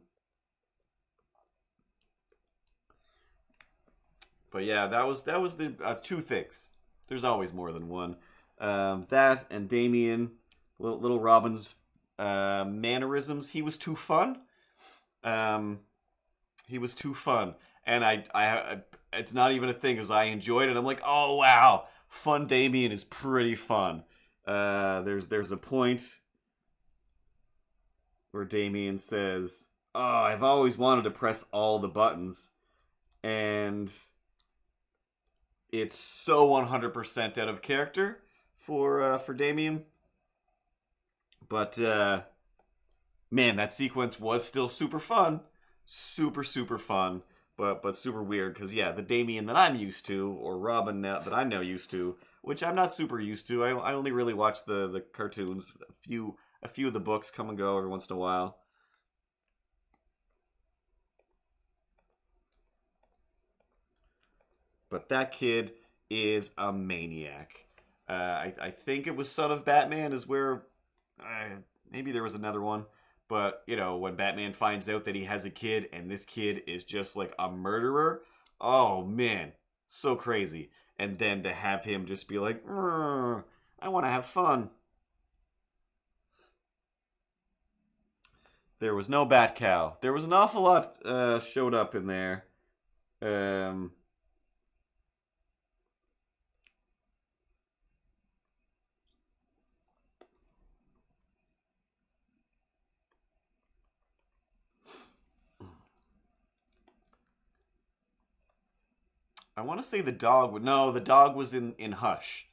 yeah, that was the two things. There's always more than one. That and Damien, little Robin's mannerisms. He was too fun. He was too fun, and I it's not even a thing because I enjoyed it. I'm like, oh wow, fun Damien is pretty fun. There's a point where Damien says, "Oh, I've always wanted to press all the buttons," and it's so 100% out of character for Damien. But man, that sequence was still super fun, super fun, but super weird because yeah, the Damien that I'm used to, or Robin that I'm now used to, which I'm not super used to. I only really watch the cartoons. A few of the books come and go every once in a while. But that kid is a maniac. I think it was Son of Batman is where maybe there was another one. But, when Batman finds out that he has a kid and this kid is just like a murderer, oh man, so crazy. And then to have him just be like, I want to have fun. There was no Bat Cow. There was an awful lot showed up in there. I want to say the dog was in Hush.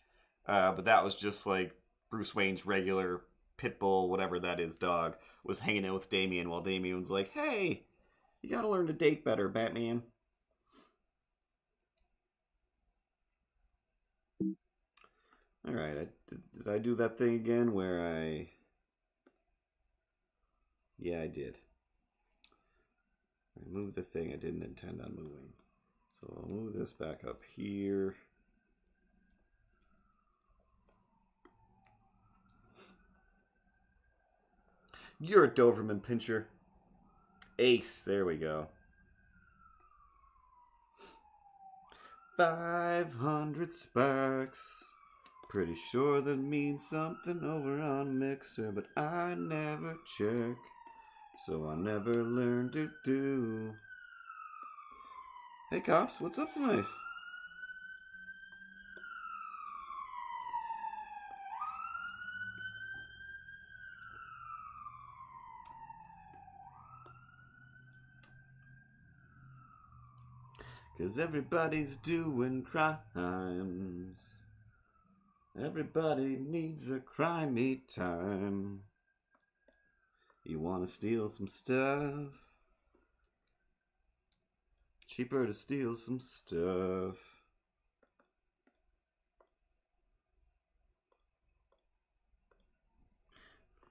But that was just like Bruce Wayne's regular pit bull, whatever that is, dog, was hanging out with Damien while Damien was like, hey, you gotta learn to date better, Batman. Alright, did I do that thing again where I... Yeah, I did. I moved the thing I didn't intend on moving. So I'll move this back up here. You're a Doberman Pinscher. Ace, there we go. 500 sparks. Pretty sure that means something over on Mixer, but I never check, so I never learn to do. Hey cops, what's up tonight? Cause everybody's doing crimes. Everybody needs a crimey time. You wanna steal some stuff? cheaper to steal some stuff.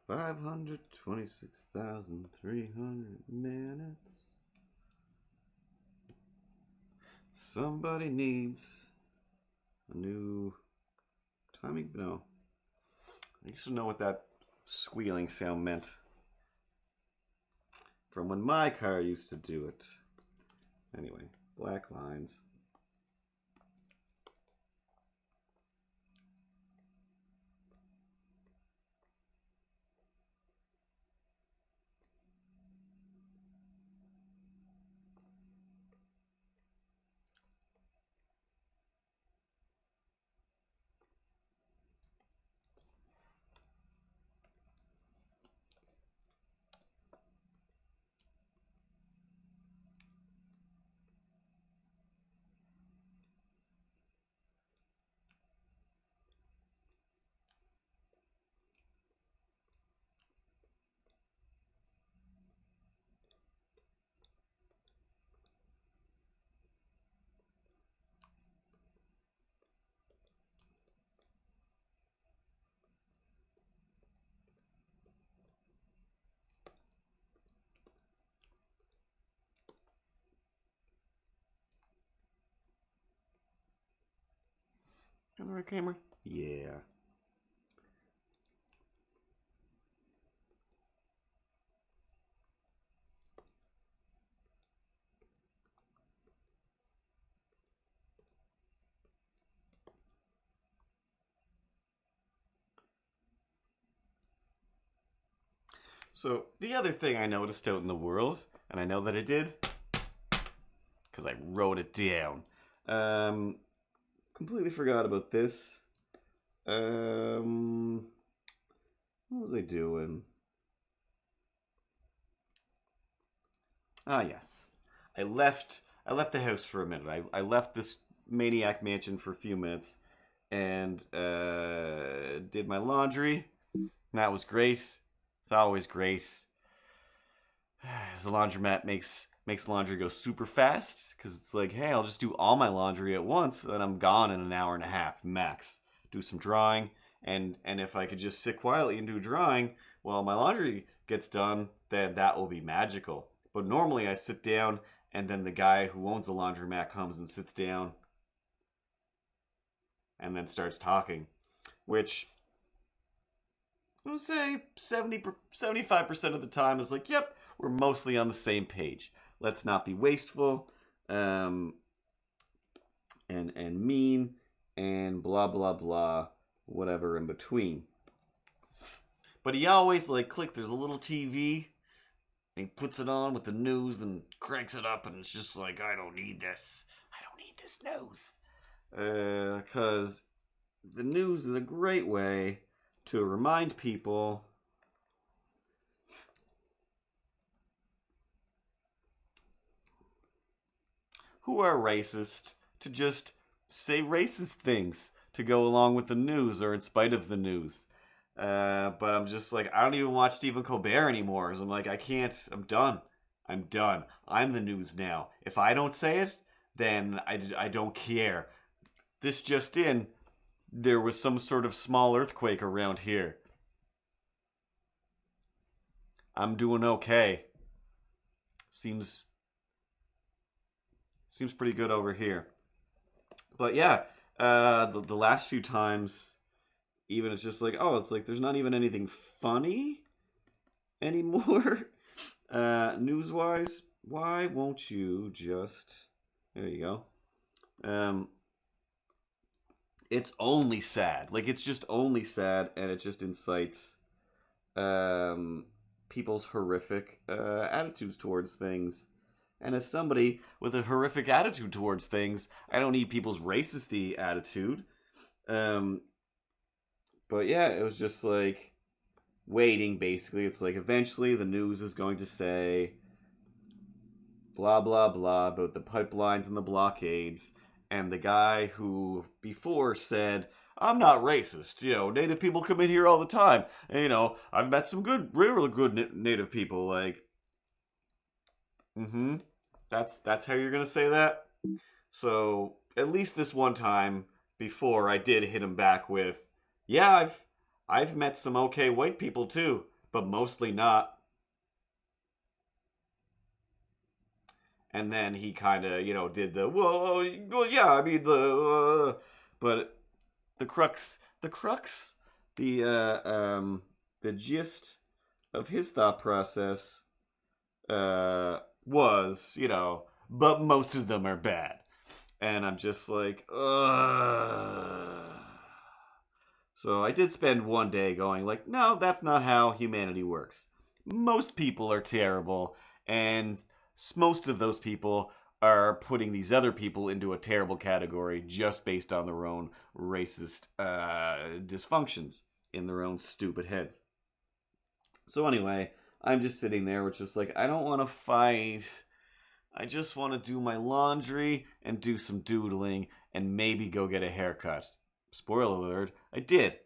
$526,300 minutes. Somebody needs a new timing. No, I used to know what that squealing sound meant from when my car used to do it. Anyway, black lines. On the right camera? Yeah. So, the other thing I noticed out in the world, and I know that I did, because I wrote it down. Completely forgot about this. What was I doing? Ah, yes. I left the house for a minute. I left this maniac mansion for a few minutes and did my laundry. And that was great. It's always great. The laundromat makes laundry go super fast because it's like, hey, I'll just do all my laundry at once, and I'm gone in an hour and a half max. Do some drawing, and if I could just sit quietly and do drawing while my laundry gets done, then that will be magical. But normally I sit down, and then the guy who owns the laundromat comes and sits down, and then starts talking, which I would say 75% of the time is like, yep, we're mostly on the same page. Let's not be wasteful, and mean, and blah blah blah, whatever in between. But he always like there's a little TV, and he puts it on with the news and cranks it up, and it's just like, I don't need this. I don't need this news. Because the news is a great way to remind people who are racist to just say racist things to go along with the news or in spite of the news. But I'm just like, I don't even watch Stephen Colbert anymore. So I'm like, I can't. I'm done. I'm done. I'm the news now. If I don't say it, then I don't care. This just in, there was some sort of small earthquake around here. I'm doing okay. Seems pretty good over here. But yeah, the last few times, even it's just like, oh, it's like there's not even anything funny anymore, news-wise. Why won't you just... There you go. It's only sad. Like, it's just only sad, and it just incites people's horrific attitudes towards things. And as somebody with a horrific attitude towards things, I don't need people's racist-y attitude. But yeah, it was just like waiting, basically. It's like eventually the news is going to say blah, blah, blah about the pipelines and the blockades. And the guy who before said, I'm not racist. You know, Native people come in here all the time. And, you know, I've met some good, really good Native people. Like, That's how you're gonna say that? So at least this one time before, I did hit him back with, "Yeah, I've met some okay white people too, but mostly not." And then he kind of, did the, well, yeah, I mean but the the the gist of his thought process was, but most of them are bad. And I'm just like, ugh. So I did spend one day going like, no, that's not how humanity works. Most people are terrible, and most of those people are putting these other people into a terrible category just based on their own racist dysfunctions in their own stupid heads. So anyway, I'm just sitting there, which is like, I don't want to fight. I just want to do my laundry and do some doodling and maybe go get a haircut. Spoiler alert, I did.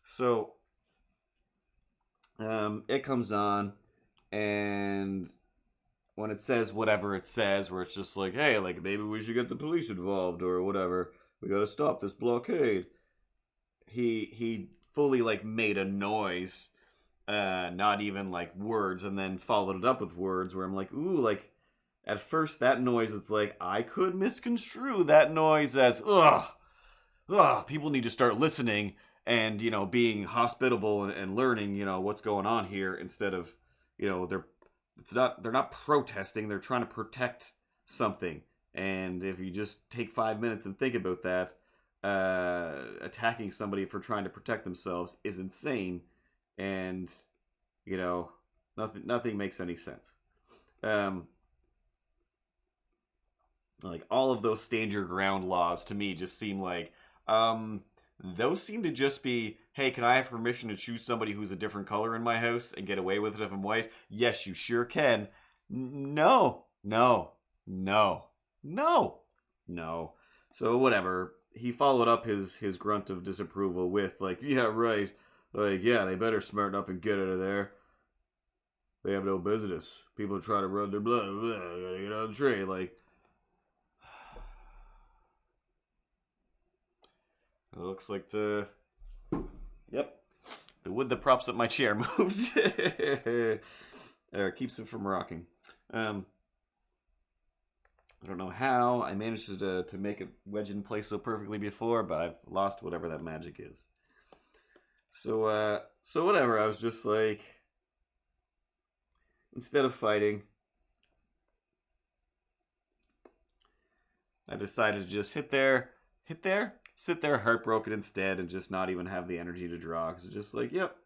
So, it comes on, and when it says whatever it says, where it's just like, hey, like, maybe we should get the police involved or whatever, we gotta stop this blockade. He fully, like, made a noise, not even, like, words, and then followed it up with words where I'm like, ooh, like, at first that noise, it's like, I could misconstrue that noise as, people need to start listening and, being hospitable and learning, what's going on here instead of, they're not protesting, they're trying to protect something. And if you just take 5 minutes and think about that, attacking somebody for trying to protect themselves is insane, and nothing makes any sense. Like, all of those stand your ground laws to me just seem like those seem to just be, hey, can I have permission to choose somebody who's a different color in my house and get away with it if I'm white? Yes, you sure can. No. So whatever. He followed up his grunt of disapproval with, like, yeah, right. Like, yeah, they better smarten up and get out of there. They have no business. People try to run their blood. Gotta get on the train. Like, it looks like the wood that props up my chair moved. Or keeps it from rocking. I don't know how I managed to make it wedge in place so perfectly before, but I've lost whatever that magic is. So whatever, I was just like, instead of fighting, I decided to just sit there, heartbroken instead, and just not even have the energy to draw. Because it's just like, yep.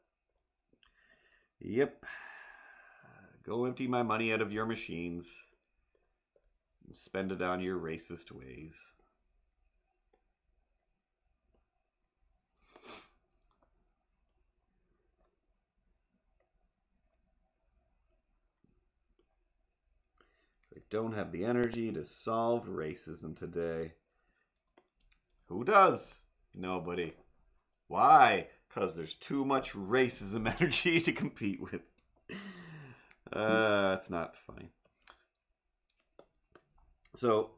Go empty my money out of your machines and spend it on your racist ways. So I don't have the energy to solve racism today. Who does? Nobody. Why? Because there's too much racism energy to compete with. That's not funny. So,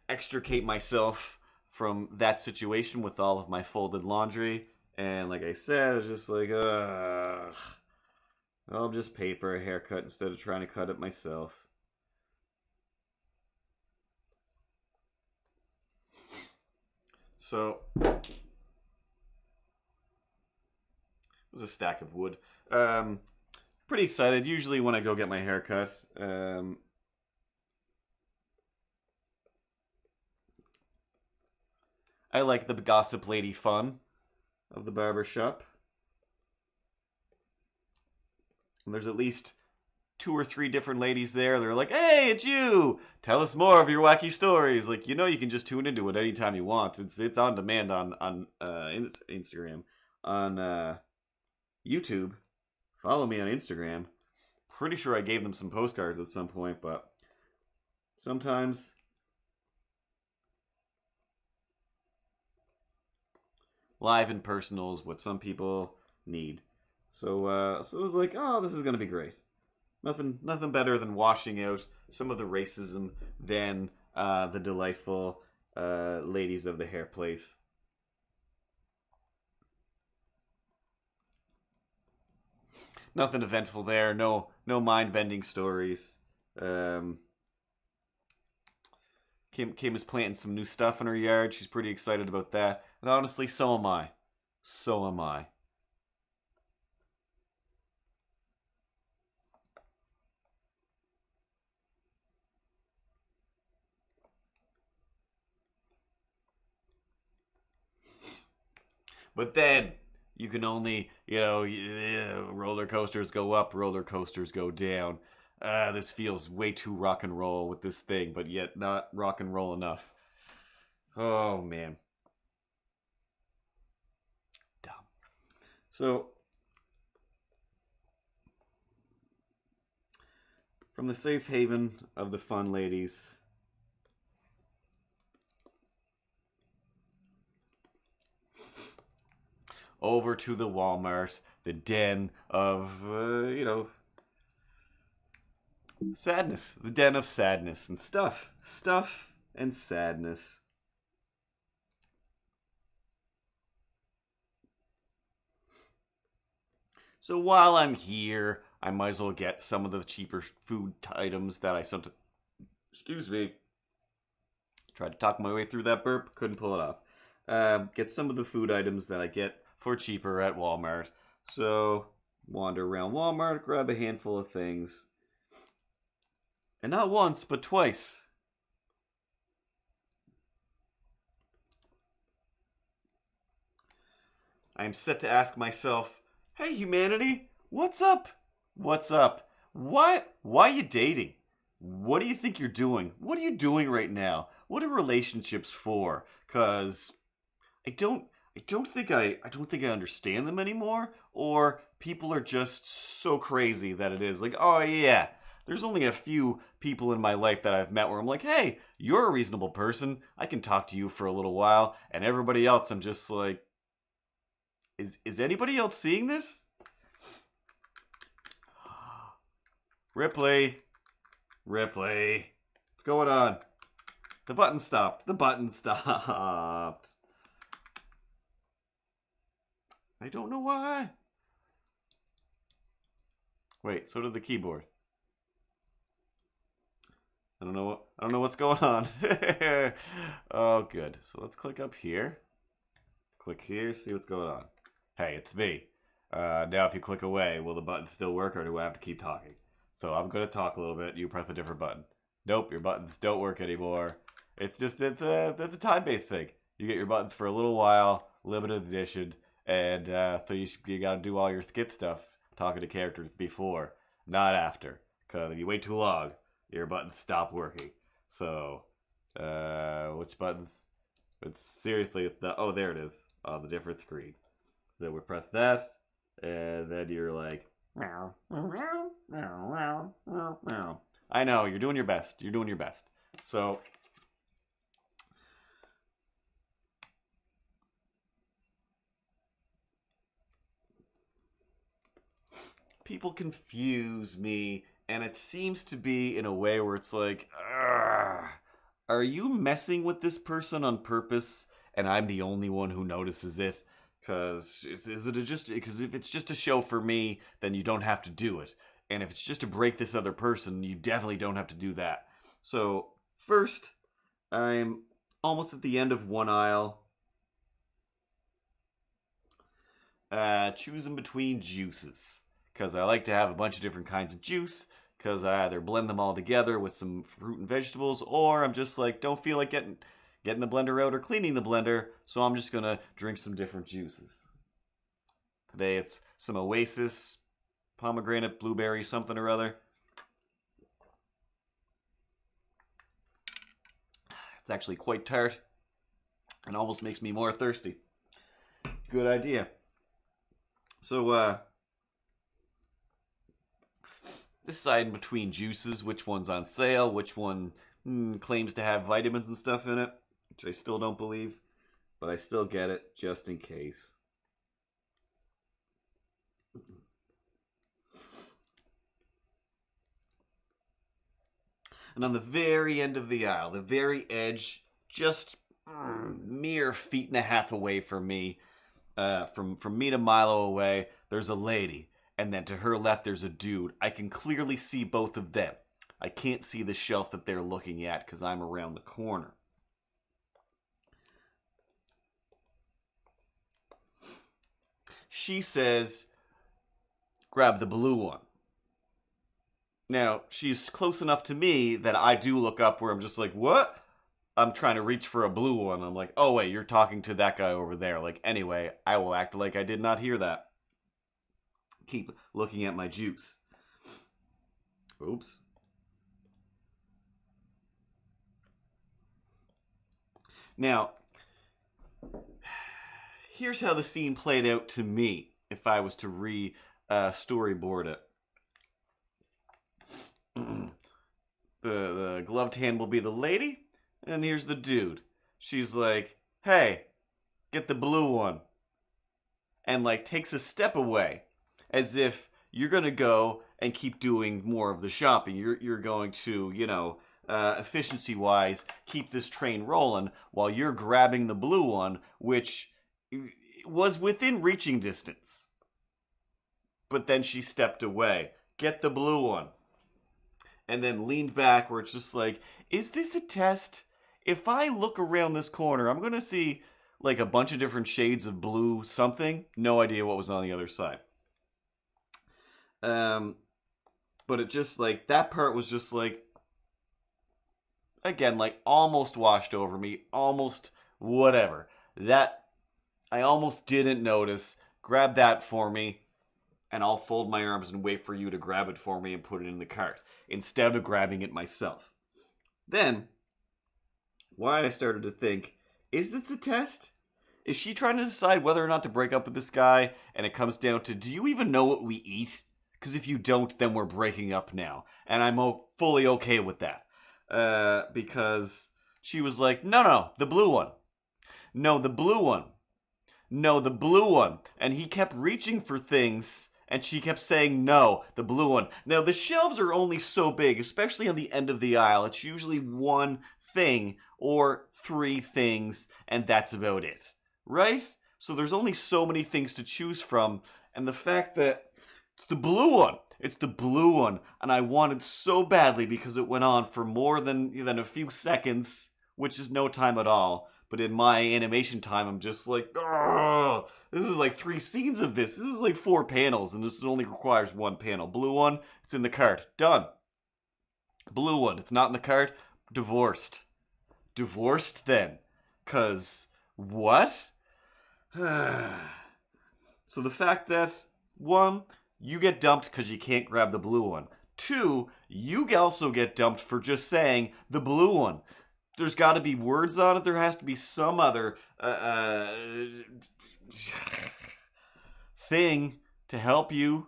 extricate myself from that situation with all of my folded laundry. And like I said, it's just like, I'll just pay for a haircut instead of trying to cut it myself. So, it was a stack of wood. Pretty excited. Usually when I go get my haircut, I like the gossip lady fun of the barber shop. And there's at least 2 or 3 different ladies there. They're like, hey, it's you! Tell us more of your wacky stories. Like, you can just tune into it anytime you want. It's on demand on Instagram. On YouTube. Follow me on Instagram. Pretty sure I gave them some postcards at some point, but sometimes live and personal is what some people need. So it was like, oh, this is gonna be great. Nothing better than washing out some of the racism than the delightful ladies of the hair place. Nothing eventful there. No mind-bending stories. Kim is planting some new stuff in her yard. She's pretty excited about that. And honestly, so am I. So am I. But then you can only, roller coasters go up, roller coasters go down. This feels way too rock and roll with this thing, but yet not rock and roll enough. Oh, man. Dumb. So, from the safe haven of the fun ladies, over to the Walmart, the den of, sadness. The den of sadness and stuff. Stuff and sadness. So while I'm here, I might as well get some of the cheaper food items that I sometimes... Excuse me. Tried to talk my way through that burp. Couldn't pull it off. Get some of the food items that I get for cheaper at Walmart. So, wander around Walmart, grab a handful of things. And not once, but twice. I am set to ask myself, hey humanity, what's up? What's up? Why are you dating? What do you think you're doing? What are you doing right now? What are relationships for? 'Cause I don't think I understand them anymore, or people are just so crazy that it is like, oh yeah, there's only a few people in my life that I've met where I'm like, hey, you're a reasonable person, I can talk to you for a little while, and everybody else I'm just like, is anybody else seeing this? Ripley, what's going on? The button stopped. I don't know why. Wait, so did the keyboard. I don't know what's going on. Oh, good. So let's click up here. Click here, see what's going on. Hey, it's me. Now if you click away, will the button still work, or do I have to keep talking? So I'm going to talk a little bit. You press a different button. Nope, your buttons don't work anymore. It's just that's a time-based thing. You get your buttons for a little while, limited edition, and so you got to do all your skit stuff, talking to characters before, not after. Because if you wait too long, your buttons stop working. So, which buttons? Seriously, it's not. Oh, there it is on the different screen. Then we press that, and then you're like, meow, meow, meow, meow, meow. I know, you're doing your best. You're doing your best. So, people confuse me, and it seems to be in a way where it's like, are you messing with this person on purpose, and I'm the only one who notices it? Because if it's just a show for me, then you don't have to do it. And if it's just to break this other person, you definitely don't have to do that. So, first, I'm almost at the end of one aisle. Choosing between juices. Because I like to have a bunch of different kinds of juice. Because I either blend them all together with some fruit and vegetables, or I'm just like, don't feel like getting the blender out or cleaning the blender, so I'm just going to drink some different juices. Today it's some Oasis, pomegranate, blueberry, something or other. It's actually quite tart and almost makes me more thirsty. Good idea. So, deciding between juices, which one's on sale, which one claims to have vitamins and stuff in it, which I still don't believe. but I still get it just in case. And on the very end of the aisle, the very edge, just mere 1.5 feet away from me, from me to Milo away, there's a lady. And then to her left, there's a dude. I can clearly see both of them. I can't see the shelf that they're looking at because I'm around the corner. She says, grab the blue one. Now, she's close enough to me that I do look up where I'm just like, what? I'm trying to reach for a blue one. I'm like, oh, wait, you're talking to that guy over there. Like, anyway, I will act like I did not hear that. Keep looking at my juice. Oops. Now, here's how the scene played out to me if I was to storyboard it. The gloved hand will be the lady, and here's the dude. She's like, hey, get the blue one. And like takes a step away as if you're going to go and keep doing more of the shopping. You're going to, efficiency-wise, keep this train rolling while you're grabbing the blue one, which was within reaching distance. But then she stepped away. Get the blue one. And then leaned back where it's just like, is this a test? If I look around this corner, I'm going to see like a bunch of different shades of blue something. No idea what was on the other side. But it just like, that part was just like, again, like almost washed over me, almost whatever. That, I almost didn't notice. Grab that for me, and I'll fold my arms and wait for you to grab it for me and put it in the cart, instead of grabbing it myself. Then, why I started to think, is this a test? Is she trying to decide whether or not to break up with this guy? And it comes down to, do you even know what we eat? Because if you don't, then we're breaking up now. And I'm fully okay with that. Because she was like, no, the blue one. No, the blue one. No, the blue one. And he kept reaching for things, and she kept saying, no, the blue one. Now, the shelves are only so big, especially on the end of the aisle. It's usually one thing or 3 things, and that's about it. Right? So there's only so many things to choose from, and the fact that it's the blue one. It's the blue one. And I wanted so badly because it went on for more than a few seconds, which is no time at all. But in my animation time, I'm just like, oh, this is like 3 scenes of this. This is like 4 panels, and this only requires 1 panel. Blue one, it's in the cart. Done. Blue one, it's not in the cart. Divorced. Divorced then. 'Cause what? So the fact that, 1, you get dumped because you can't grab the blue one. 2, you also get dumped for just saying the blue one. There's got to be words on it. There has to be some other thing to help you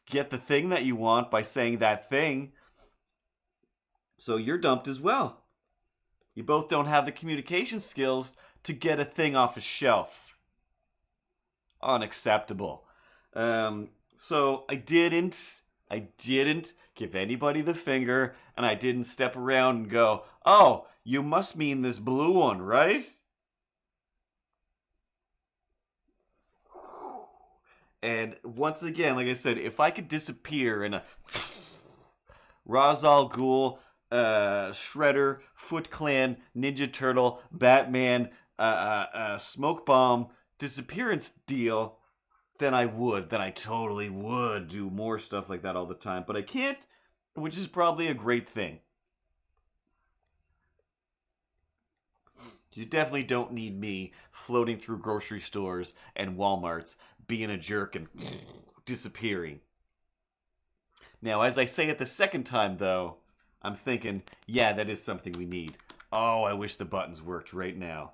get the thing that you want by saying that thing. So you're dumped as well. You both don't have the communication skills to get a thing off a shelf. Unacceptable. So I didn't give anybody the finger, and I didn't step around and go, oh, you must mean this blue one, right? And once again, like I said, if I could disappear in a Ra's al Ghul, Shredder, Foot Clan, Ninja Turtle, Batman, Smoke Bomb disappearance deal, then I totally would do more stuff like that all the time. But I can't, which is probably a great thing. You definitely don't need me floating through grocery stores and Walmarts, being a jerk and disappearing. Now, as I say it the second time, though, I'm thinking, yeah, that is something we need. Oh, I wish the buttons worked right now.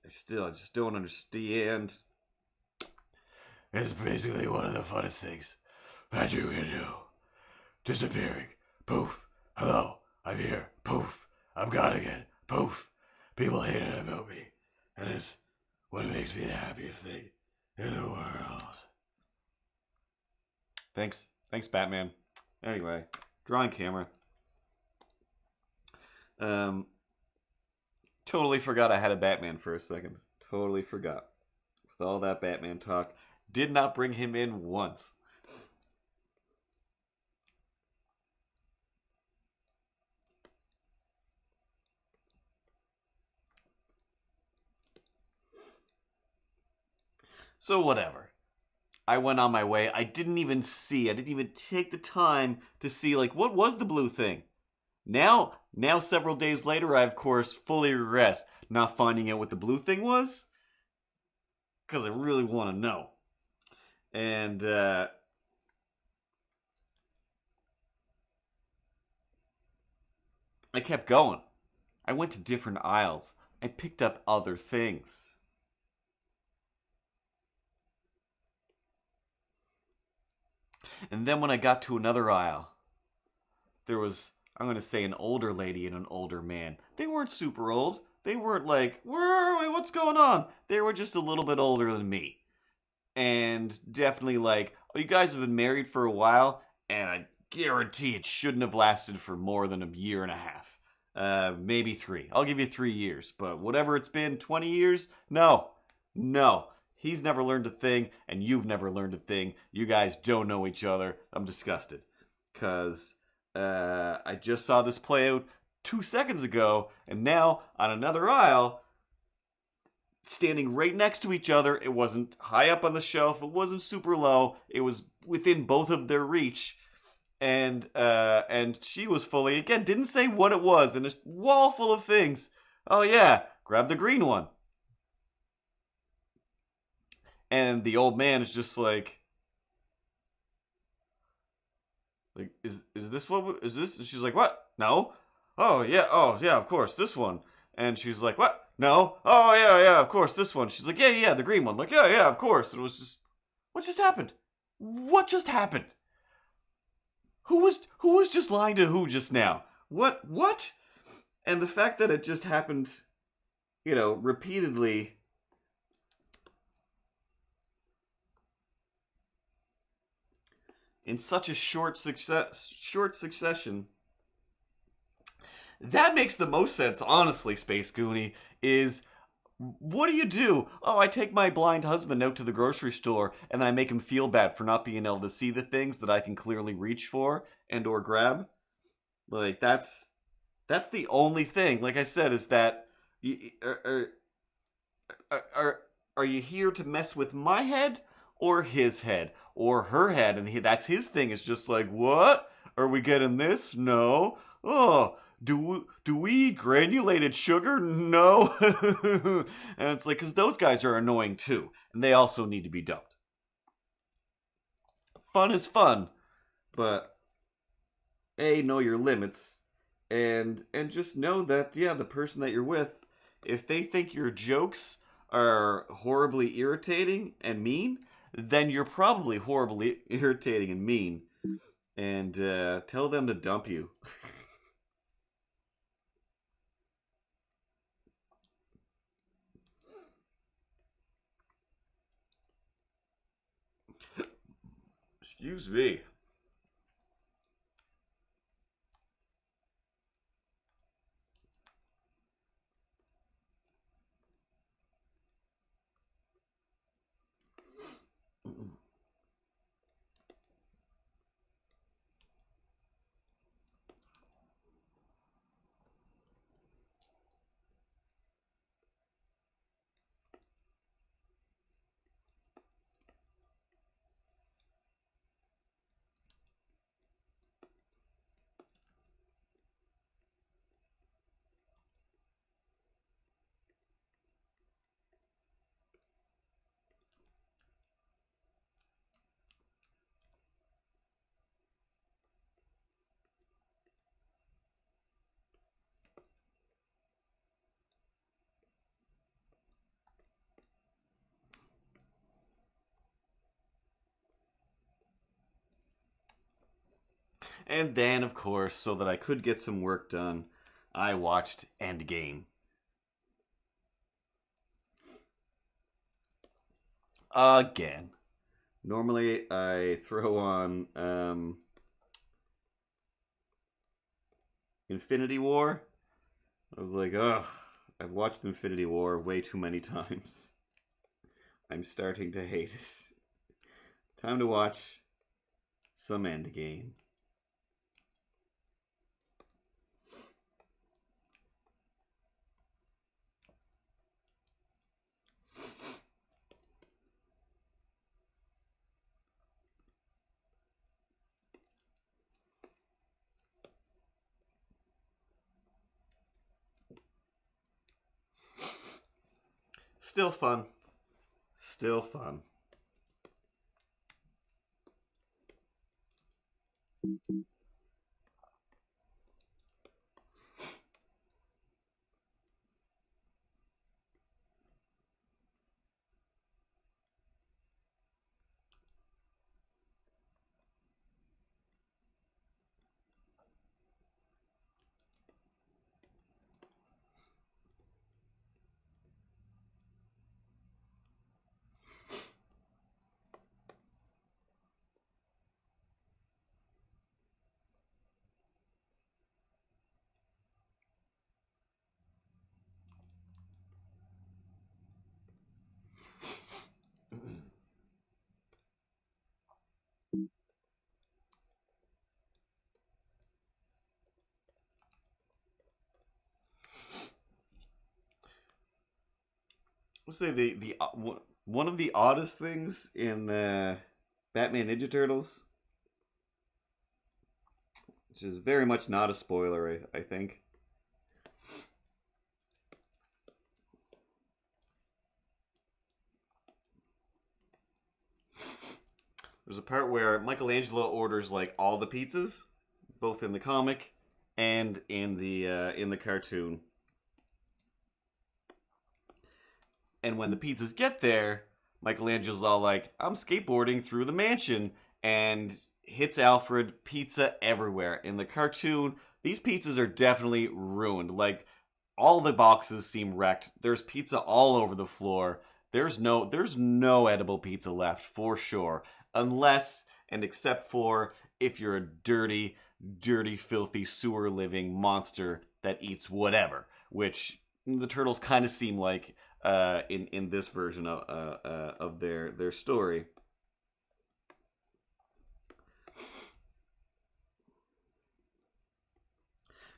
I just don't understand. It's basically one of the funnest things that you can do. Disappearing. Poof. Hello. I'm here. Poof. I'm gone again. Poof. People hate it about greatest thing in the world. Thanks, Batman. Anyway, drawing camera. Totally forgot I had a Batman for a second. Totally forgot. With all that Batman talk, did not bring him in once. So whatever. I went on my way. I didn't even take the time to see, like, what was the blue thing? Now several days later, I, of course, fully regret not finding out what the blue thing was. Because I really want to know. And, I kept going. I went to different aisles. I picked up other things. And then when I got to another aisle, there was, I'm going to say, an older lady and an older man. They weren't super old. They weren't like, what's going on? They were just a little bit older than me. And definitely like, oh, you guys have been married for a while, and I guarantee it shouldn't have lasted for more than a year and a half. Maybe 3. I'll give you 3 years. But whatever it's been, 20 years? No. He's never learned a thing, and you've never learned a thing. You guys don't know each other. I'm disgusted. Because I just saw this play out 2 seconds ago, and now on another aisle, standing right next to each other, it wasn't high up on the shelf, it wasn't super low, it was within both of their reach, and she was fully, again, didn't say what it was, and a wall full of things. Oh yeah, grab the green one. And the old man is just like, is this what, is this? And she's like, what? No. Oh yeah, of course, this one. And she's like, what? No. Oh yeah, of course, this one. She's like, yeah, the green one. Like, yeah, of course. And it was just, what just happened? What just happened? Who was just lying to who just now? What? And the fact that it just happened, repeatedly, in such a short succession, that makes the most sense, honestly, Space Goonie, is, what do? Oh, I take my blind husband out to the grocery store, and then I make him feel bad for not being able to see the things that I can clearly reach for and or grab. Like, that's the only thing, like I said, is that, are you here to mess with my head, or his head, or her head, and that's his thing, is just like, what? Are we getting this? No. Oh, do we eat granulated sugar? No. And it's like, because those guys are annoying too, and they also need to be dumped. Fun is fun, but know your limits, and just know that, yeah, the person that you're with, if they think your jokes are horribly irritating and mean, then you're probably horribly irritating and mean, and tell them to dump you. Excuse me. And then, of course, so that I could get some work done, I watched Endgame. again. Normally, I throw on Infinity War. I was like, ugh, I've watched Infinity War way too many times. I'm starting to hate it. Time to watch some Endgame. Still fun. Still fun. I'll say the one of the oddest things in Batman Ninja Turtles, which is very much not a spoiler, I think. There's a part where Michelangelo orders like all the pizzas, both in the comic and in the cartoon. And when the pizzas get there, Michelangelo's all like, I'm skateboarding through the mansion, and hits Alfred, pizza everywhere. In the cartoon, these pizzas are definitely ruined. Like, all the boxes seem wrecked. There's pizza all over the floor. There's no edible pizza left, for sure. Unless, and except for, if you're a dirty, filthy, sewer-living monster that eats whatever. Which the turtles kind of seem like in this version of their story.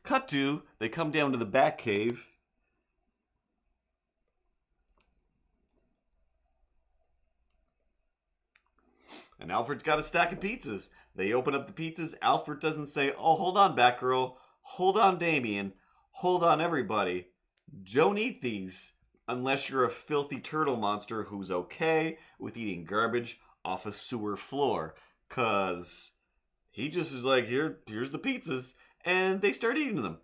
Cut to, they come down to the Batcave. And Alfred's got a stack of pizzas. They open up the pizzas. Alfred doesn't say, oh, hold on, Batgirl. Hold on, Damien. Hold on, everybody. Don't eat these unless you're a filthy turtle monster who's okay with eating garbage off a sewer floor. Cause he just is like, here's the pizzas. And they start eating them.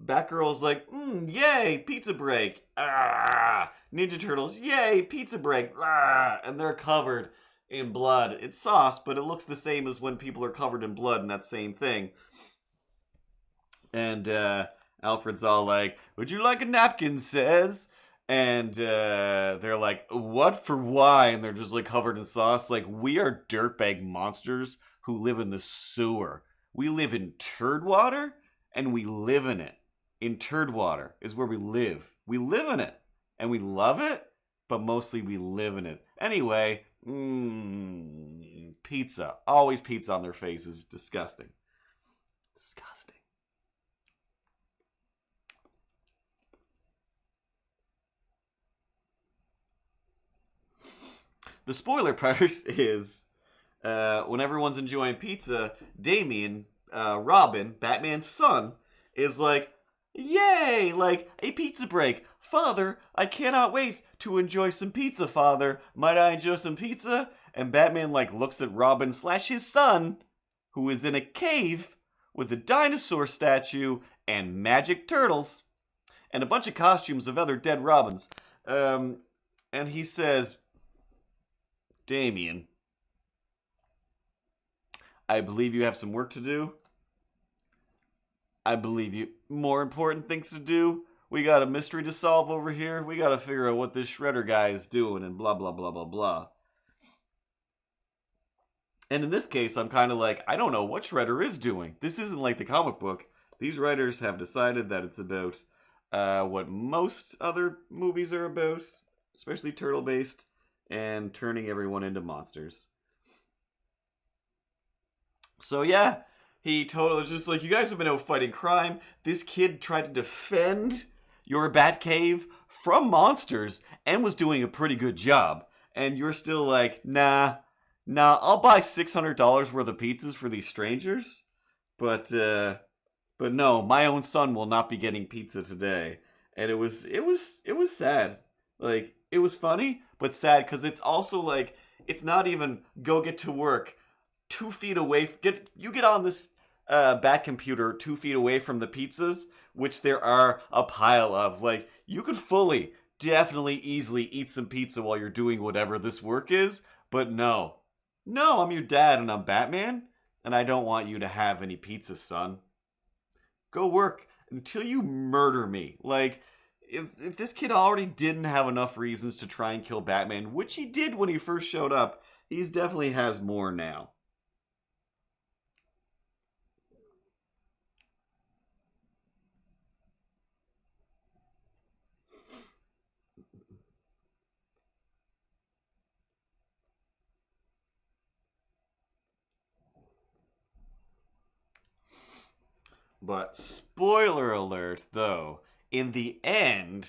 Batgirl's like, yay, pizza break. Ah! Ninja Turtles, yay, pizza break. Ah! And they're covered in blood. It's sauce, but it looks the same as when people are covered in blood in that same thing. And Alfred's all like, would you like a napkin, says? And they're like, what for why? And they're just like covered in sauce. Like, we are dirtbag monsters who live in the sewer. We live in turd water, and we live in it. In turd water is where we live. We live in it, and we love it, but mostly we live in it. Anyway, pizza. Always pizza on their faces. Disgusting. Disgusting. The spoiler part is when everyone's enjoying pizza, Damien, Robin, Batman's son, is like, yay, like a pizza break. Father, I cannot wait to enjoy some pizza, Father. Might I enjoy some pizza? And Batman like looks at Robin / his son, who is in a cave with a dinosaur statue and magic turtles and a bunch of costumes of other dead Robins. And he says, Damien, I believe you have some work to do. I believe you more important things to do. We got a mystery to solve over here. We got to figure out what this Shredder guy is doing and blah, blah, blah, blah, blah. And in this case, I'm kind of like, I don't know what Shredder is doing. This isn't like the comic book. These writers have decided that it's about what most other movies are about, especially turtle based, and turning everyone into monsters. So yeah, he totally was just like, you guys have been out fighting crime. This kid tried to defend your Batcave from monsters and was doing a pretty good job. And you're still like, nah, I'll buy $600 worth of pizzas for these strangers. But no, my own son will not be getting pizza today. And it was sad. Like, it was funny, but sad because it's also like, it's not even go get to work 2 feet away. You get on this bat computer 2 feet away from the pizzas, which there are a pile of. Like, you could definitely easily eat some pizza while you're doing whatever this work is, but no, I'm your dad and I'm Batman, and I don't want you to have any pizza, son. Go work until you murder me. Like, if this kid already didn't have enough reasons to try and kill Batman, which he did when he first showed up, he definitely has more now. But spoiler alert, though, in the end,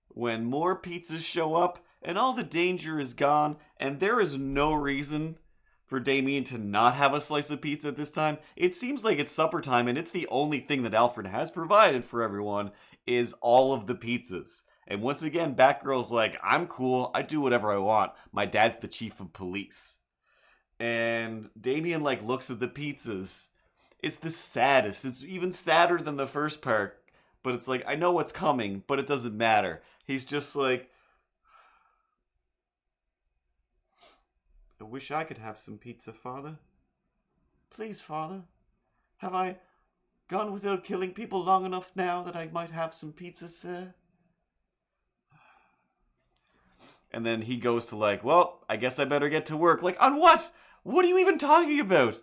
when more pizzas show up and all the danger is gone and there is no reason for Damien to not have a slice of pizza at this time, it seems like it's supper time and it's the only thing that Alfred has provided for everyone is all of the pizzas. And once again, Batgirl's like, I'm cool, I do whatever I want. My dad's the chief of police. And Damien like looks at the pizzas. It's the saddest. It's even sadder than the first part. But it's like, I know what's coming, but it doesn't matter. He's just like, I wish I could have some pizza, Father. Please, Father. Have I gone without killing people long enough now that I might have some pizza, sir? And then he goes to like, well, I guess I better get to work. Like, on what? What are you even talking about?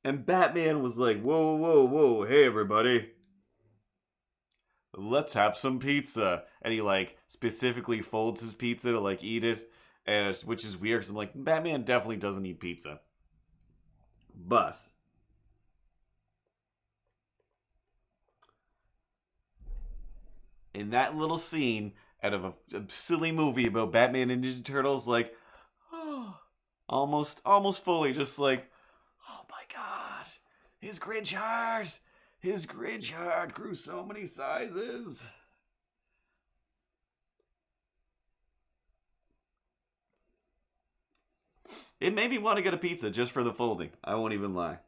And Batman was like, whoa, hey everybody. Let's have some pizza. And he like specifically folds his pizza to like eat it. And which is weird because I'm like, Batman definitely doesn't eat pizza. But in that little scene out of a silly movie about Batman and Ninja Turtles, like, oh, almost fully just like, oh my god, his Grinch heart grew so many sizes. It made me want to get a pizza just for the folding. I won't even lie.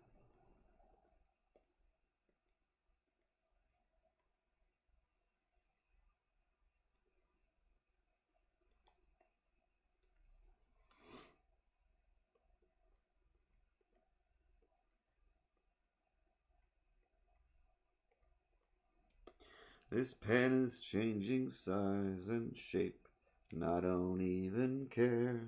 This pen is changing size and shape, and I don't even care.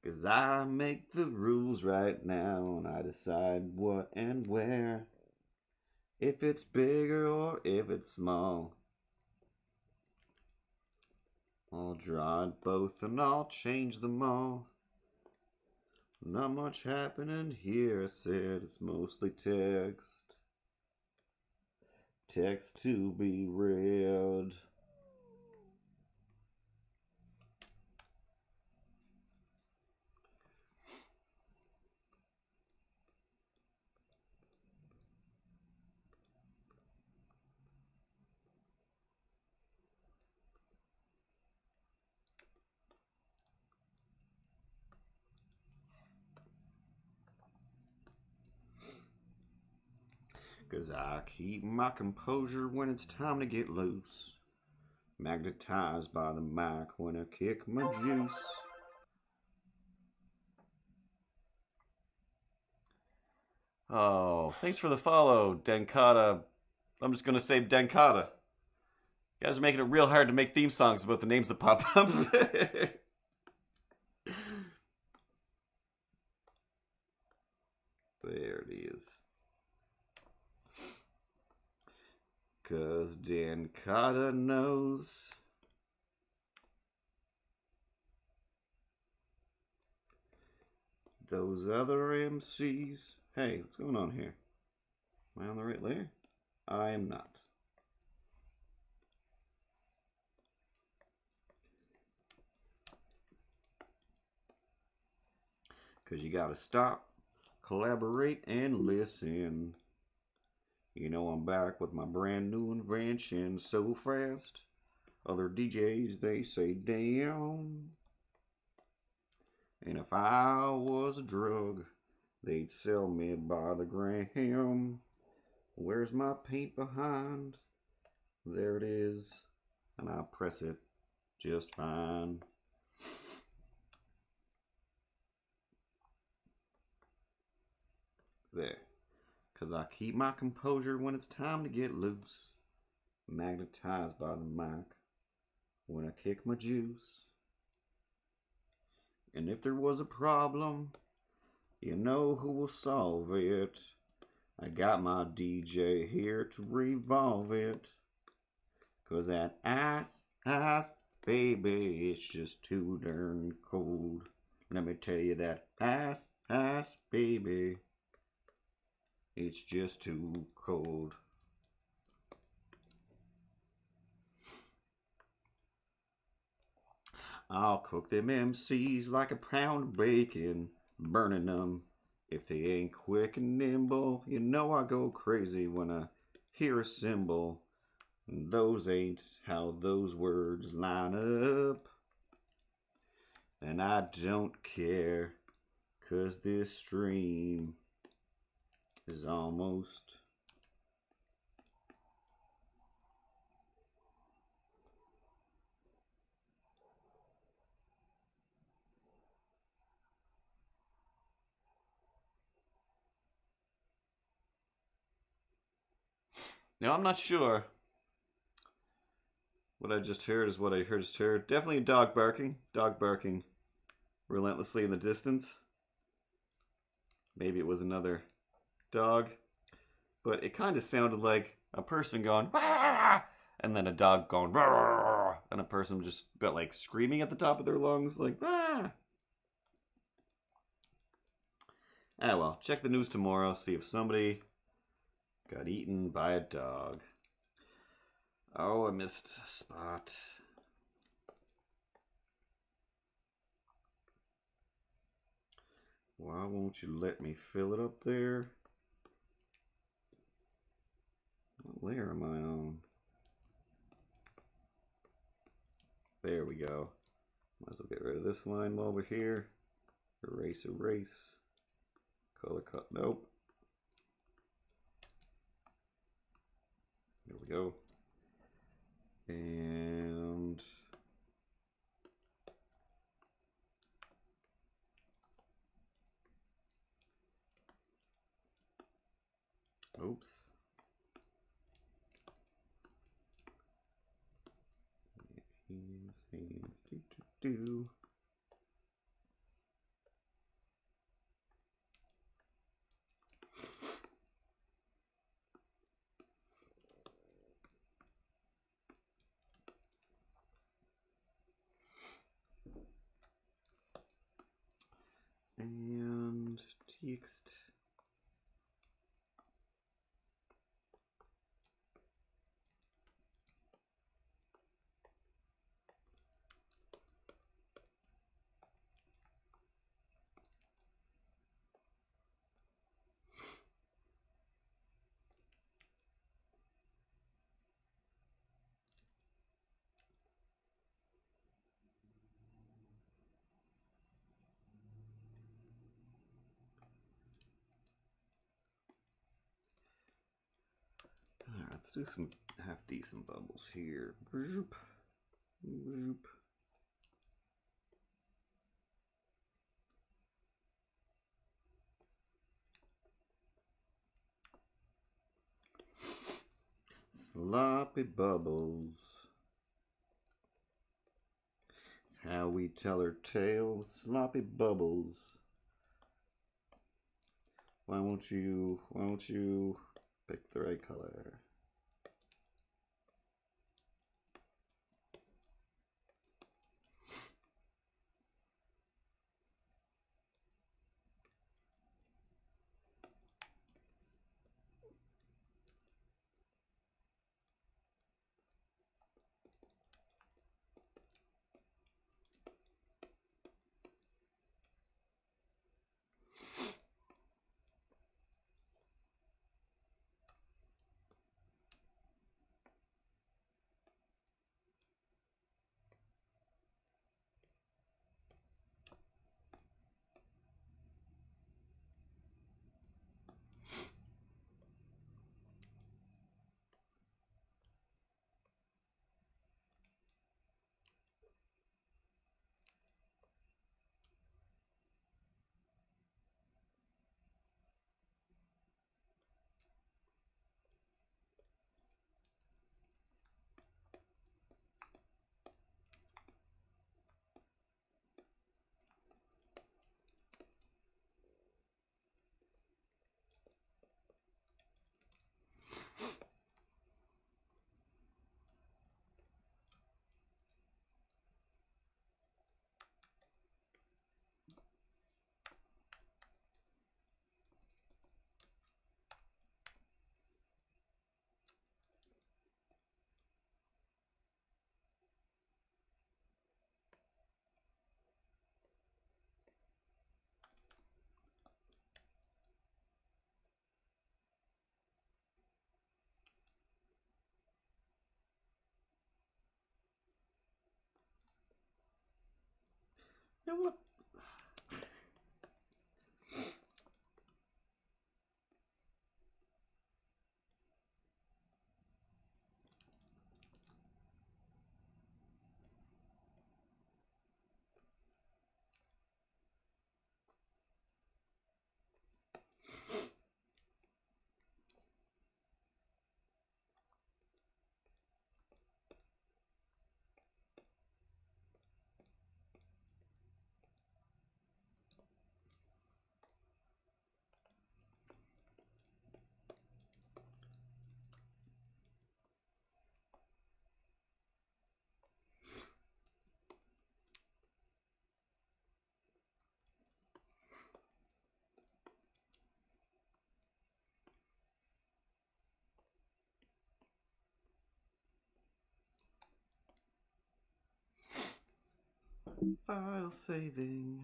'Cause I make the rules right now, and I decide what and where. If it's bigger or if it's small, I'll draw it both and I'll change them all. Not much happening here, I said, it's mostly text. Text to be read. Cause I keep my composure when it's time to get loose. Magnetized by the mic when I kick my juice. Oh, thanks for the follow, Denkata. I'm just gonna say Denkata. You guys are making it real hard to make theme songs about the names that pop up. There it is. 'Cause Dan Carter knows those other MCs. Hey, what's going on here? Am I on the right layer? I am not. Because you gotta stop, collaborate, and listen. You know I'm back with my brand new invention so fast. Other DJs, they say damn. And if I was a drug, they'd sell me by the gram. Where's my paint behind? There it is. And I press it just fine. There. 'Cause I keep my composure when it's time to get loose. Magnetized by the mic when I kick my juice. And if there was a problem, you know who will solve it. I got my DJ here to revolve it. 'Cause that ice, baby, it's just too darn cold. Let me tell you that ice, baby, it's just too cold. I'll cook them MCs like a pound of bacon, burning them. If they ain't quick and nimble, you know I go crazy when I hear a cymbal. And those ain't how those words line up. And I don't care, 'cause this stream is almost now. I'm not sure. What I just heard is what I just heard. Definitely a dog barking. Dog barking relentlessly in the distance. Maybe it was another dog. But it kind of sounded like a person going, "Rah!" And then a dog going, "Rah!" And a person just got like screaming at the top of their lungs, like, "Ah!" Ah, well, check the news tomorrow, see if somebody got eaten by a dog. Oh, I missed a spot. Why won't you let me fill it up there? What layer am I on? There we go. Might as well get rid of this line while we're here. Erase, erase. Color cut, nope. There we go. And oops. Hands, do. And text. All right, let's do some half decent bubbles here. Boop, boop. Sloppy bubbles. It's how we tell our tale. Sloppy bubbles. why won't you pick the right color? You know what? File saving.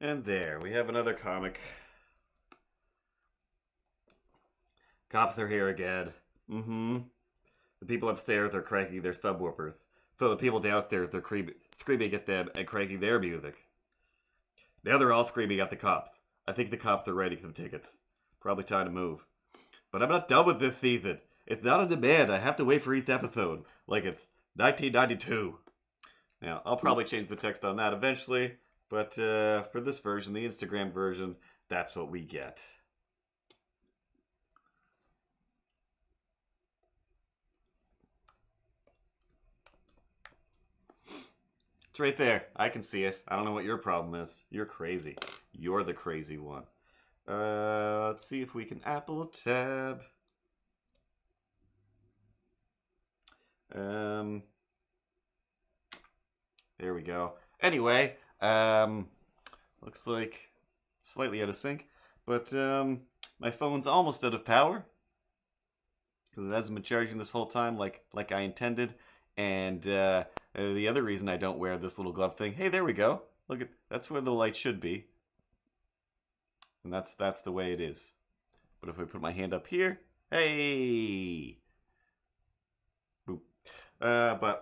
And there, we have another comic. Cops are here again. The people upstairs are cranking their subwoofers, so the people downstairs are screaming at them and cranking their music. Now they're all screaming at the cops. I think the cops are writing some tickets. Probably time to move. But I'm not done with this season. It's not on demand. I have to wait for each episode, like it's 1992. Now, I'll probably change the text on that eventually, but for this version, the Instagram version, that's what we get. It's right there. I can see it. I don't know what your problem is. You're crazy. You're the crazy one. Let's see if we can Apple tab. There we go. Anyway, looks like slightly out of sync, but my phone's almost out of power because it hasn't been charging this whole time like I intended. And the other reason I don't wear this little glove thing. Hey, there we go. Look at that's where the light should be, and that's the way it is. But if I put my hand up here, hey. Yeah,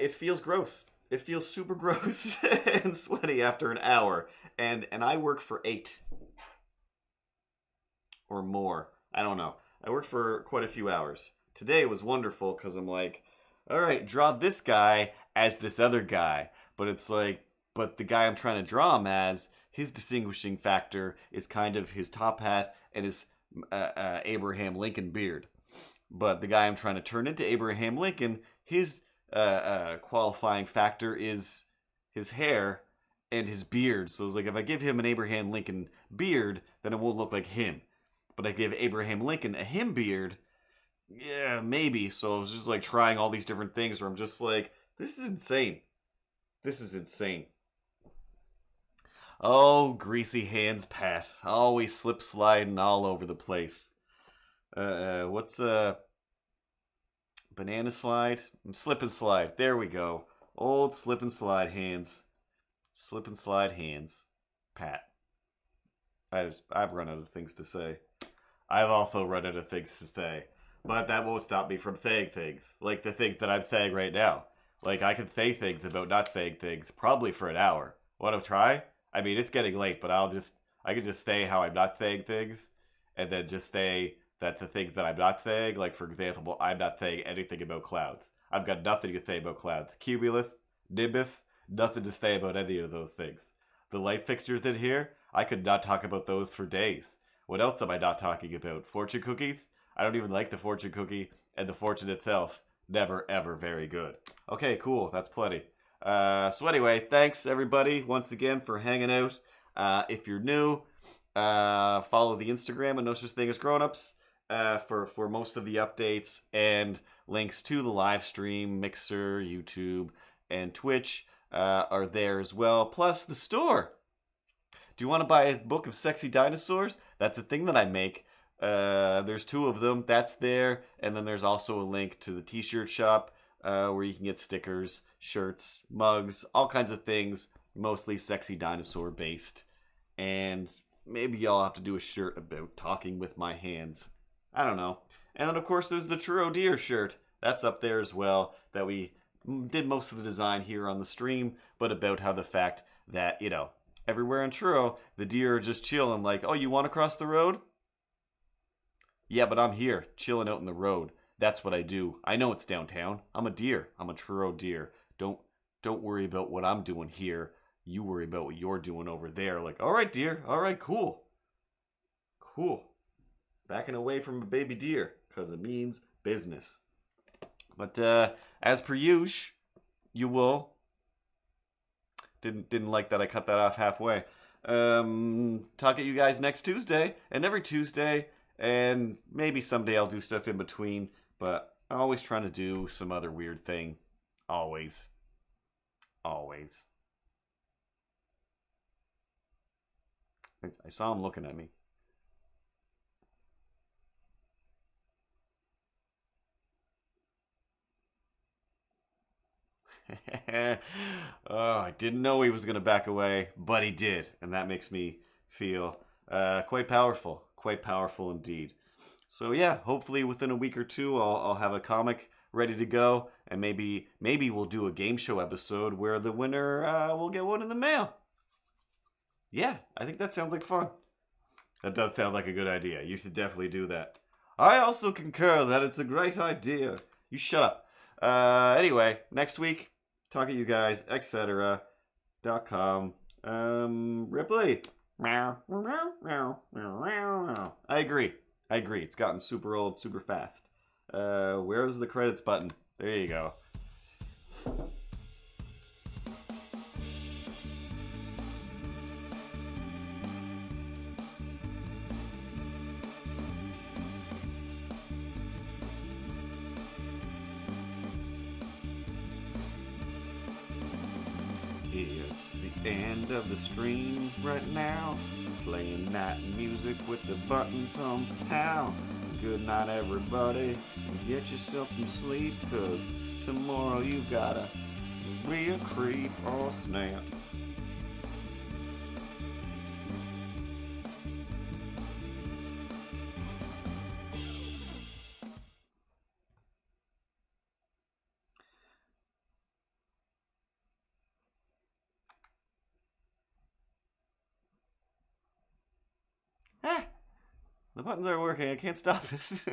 it feels gross. It feels super gross and sweaty after an hour. And I work for 8. Or more. I don't know. I work for quite a few hours. Today was wonderful because I'm like, alright, draw this guy as this other guy. But it's like, but the guy I'm trying to draw him as, his distinguishing factor is kind of his top hat and his Abraham Lincoln beard. But the guy I'm trying to turn into Abraham Lincoln, his qualifying factor is his hair and his beard. So it's like if I give him an Abraham Lincoln beard, then it won't look like him. But I give Abraham Lincoln a him beard, yeah, maybe. So I was just like trying all these different things where I'm just like, this is insane. This is insane. Oh, greasy hands, Pat. Always slip sliding all over the place. What's banana slide? Slip and slide. There we go. Old slip and slide hands. Slip and slide hands. Pat. I've run out of things to say. I've also run out of things to say. But that won't stop me from saying things. Like the things that I'm saying right now. Like I can say things about not saying things probably for an hour. Want to try? I mean, it's getting late, but I can just say how I'm not saying things. And then just say that the things that I'm not saying, like for example, I'm not saying anything about clouds. I've got nothing to say about clouds. Cumulus, Nimbus, nothing to say about any of those things. The light fixtures in here, I could not talk about those for days. What else am I not talking about? Fortune cookies? I don't even like the fortune cookie, and the fortune itself, never ever very good. Okay, cool, that's plenty. So anyway, thanks everybody once again for hanging out. If you're new, follow the Instagram and No Such Thing as Grownups. For most of the updates and links to the live stream, Mixer, YouTube, and Twitch are there as well. Plus the store. Do you want to buy a book of sexy dinosaurs? That's a thing that I make. There's 2 of them. That's there. And then there's also a link to the t-shirt shop where you can get stickers, shirts, mugs, all kinds of things, mostly sexy dinosaur based. And maybe I'll have to do a shirt about talking with my hands. I don't know. And then, of course, there's the True Deer shirt. That's up there as well, that we did most of the design here on the stream, but about how the fact that, you know, everywhere in Truro, the deer are just chilling like, oh, you want to cross the road? Yeah, but I'm here, chilling out in the road. That's what I do. I know it's downtown. I'm a deer. I'm a Truro deer. Don't worry about what I'm doing here. You worry about what you're doing over there. Like, all right, deer. All right, cool. Cool. Backing away from a baby deer, because it means business. But as per usual, you will. Didn't like that I cut that off halfway. Talk at you guys next Tuesday, and every Tuesday, and maybe someday I'll do stuff in between, but I'm always trying to do some other weird thing. Always. Always. I saw him looking at me. Oh, I didn't know he was going to back away, but he did. And that makes me feel quite powerful indeed. So yeah, hopefully within a week or two, I'll have a comic ready to go. And maybe we'll do a game show episode where the winner will get one in the mail. Yeah, I think that sounds like fun. That does sound like a good idea. You should definitely do that. I also concur that it's a great idea. You shut up. Anyway, next week, talk at you guys, etc.com. Ripley. I agree. It's gotten super old, super fast. Where's the credits button? There you go. It's the end of the stream right now. Playing night music with the button somehow. Good night, everybody. Get yourself some sleep, cause tomorrow you gotta be a creep or snaps. Ah! The buttons are working. I can't stop this.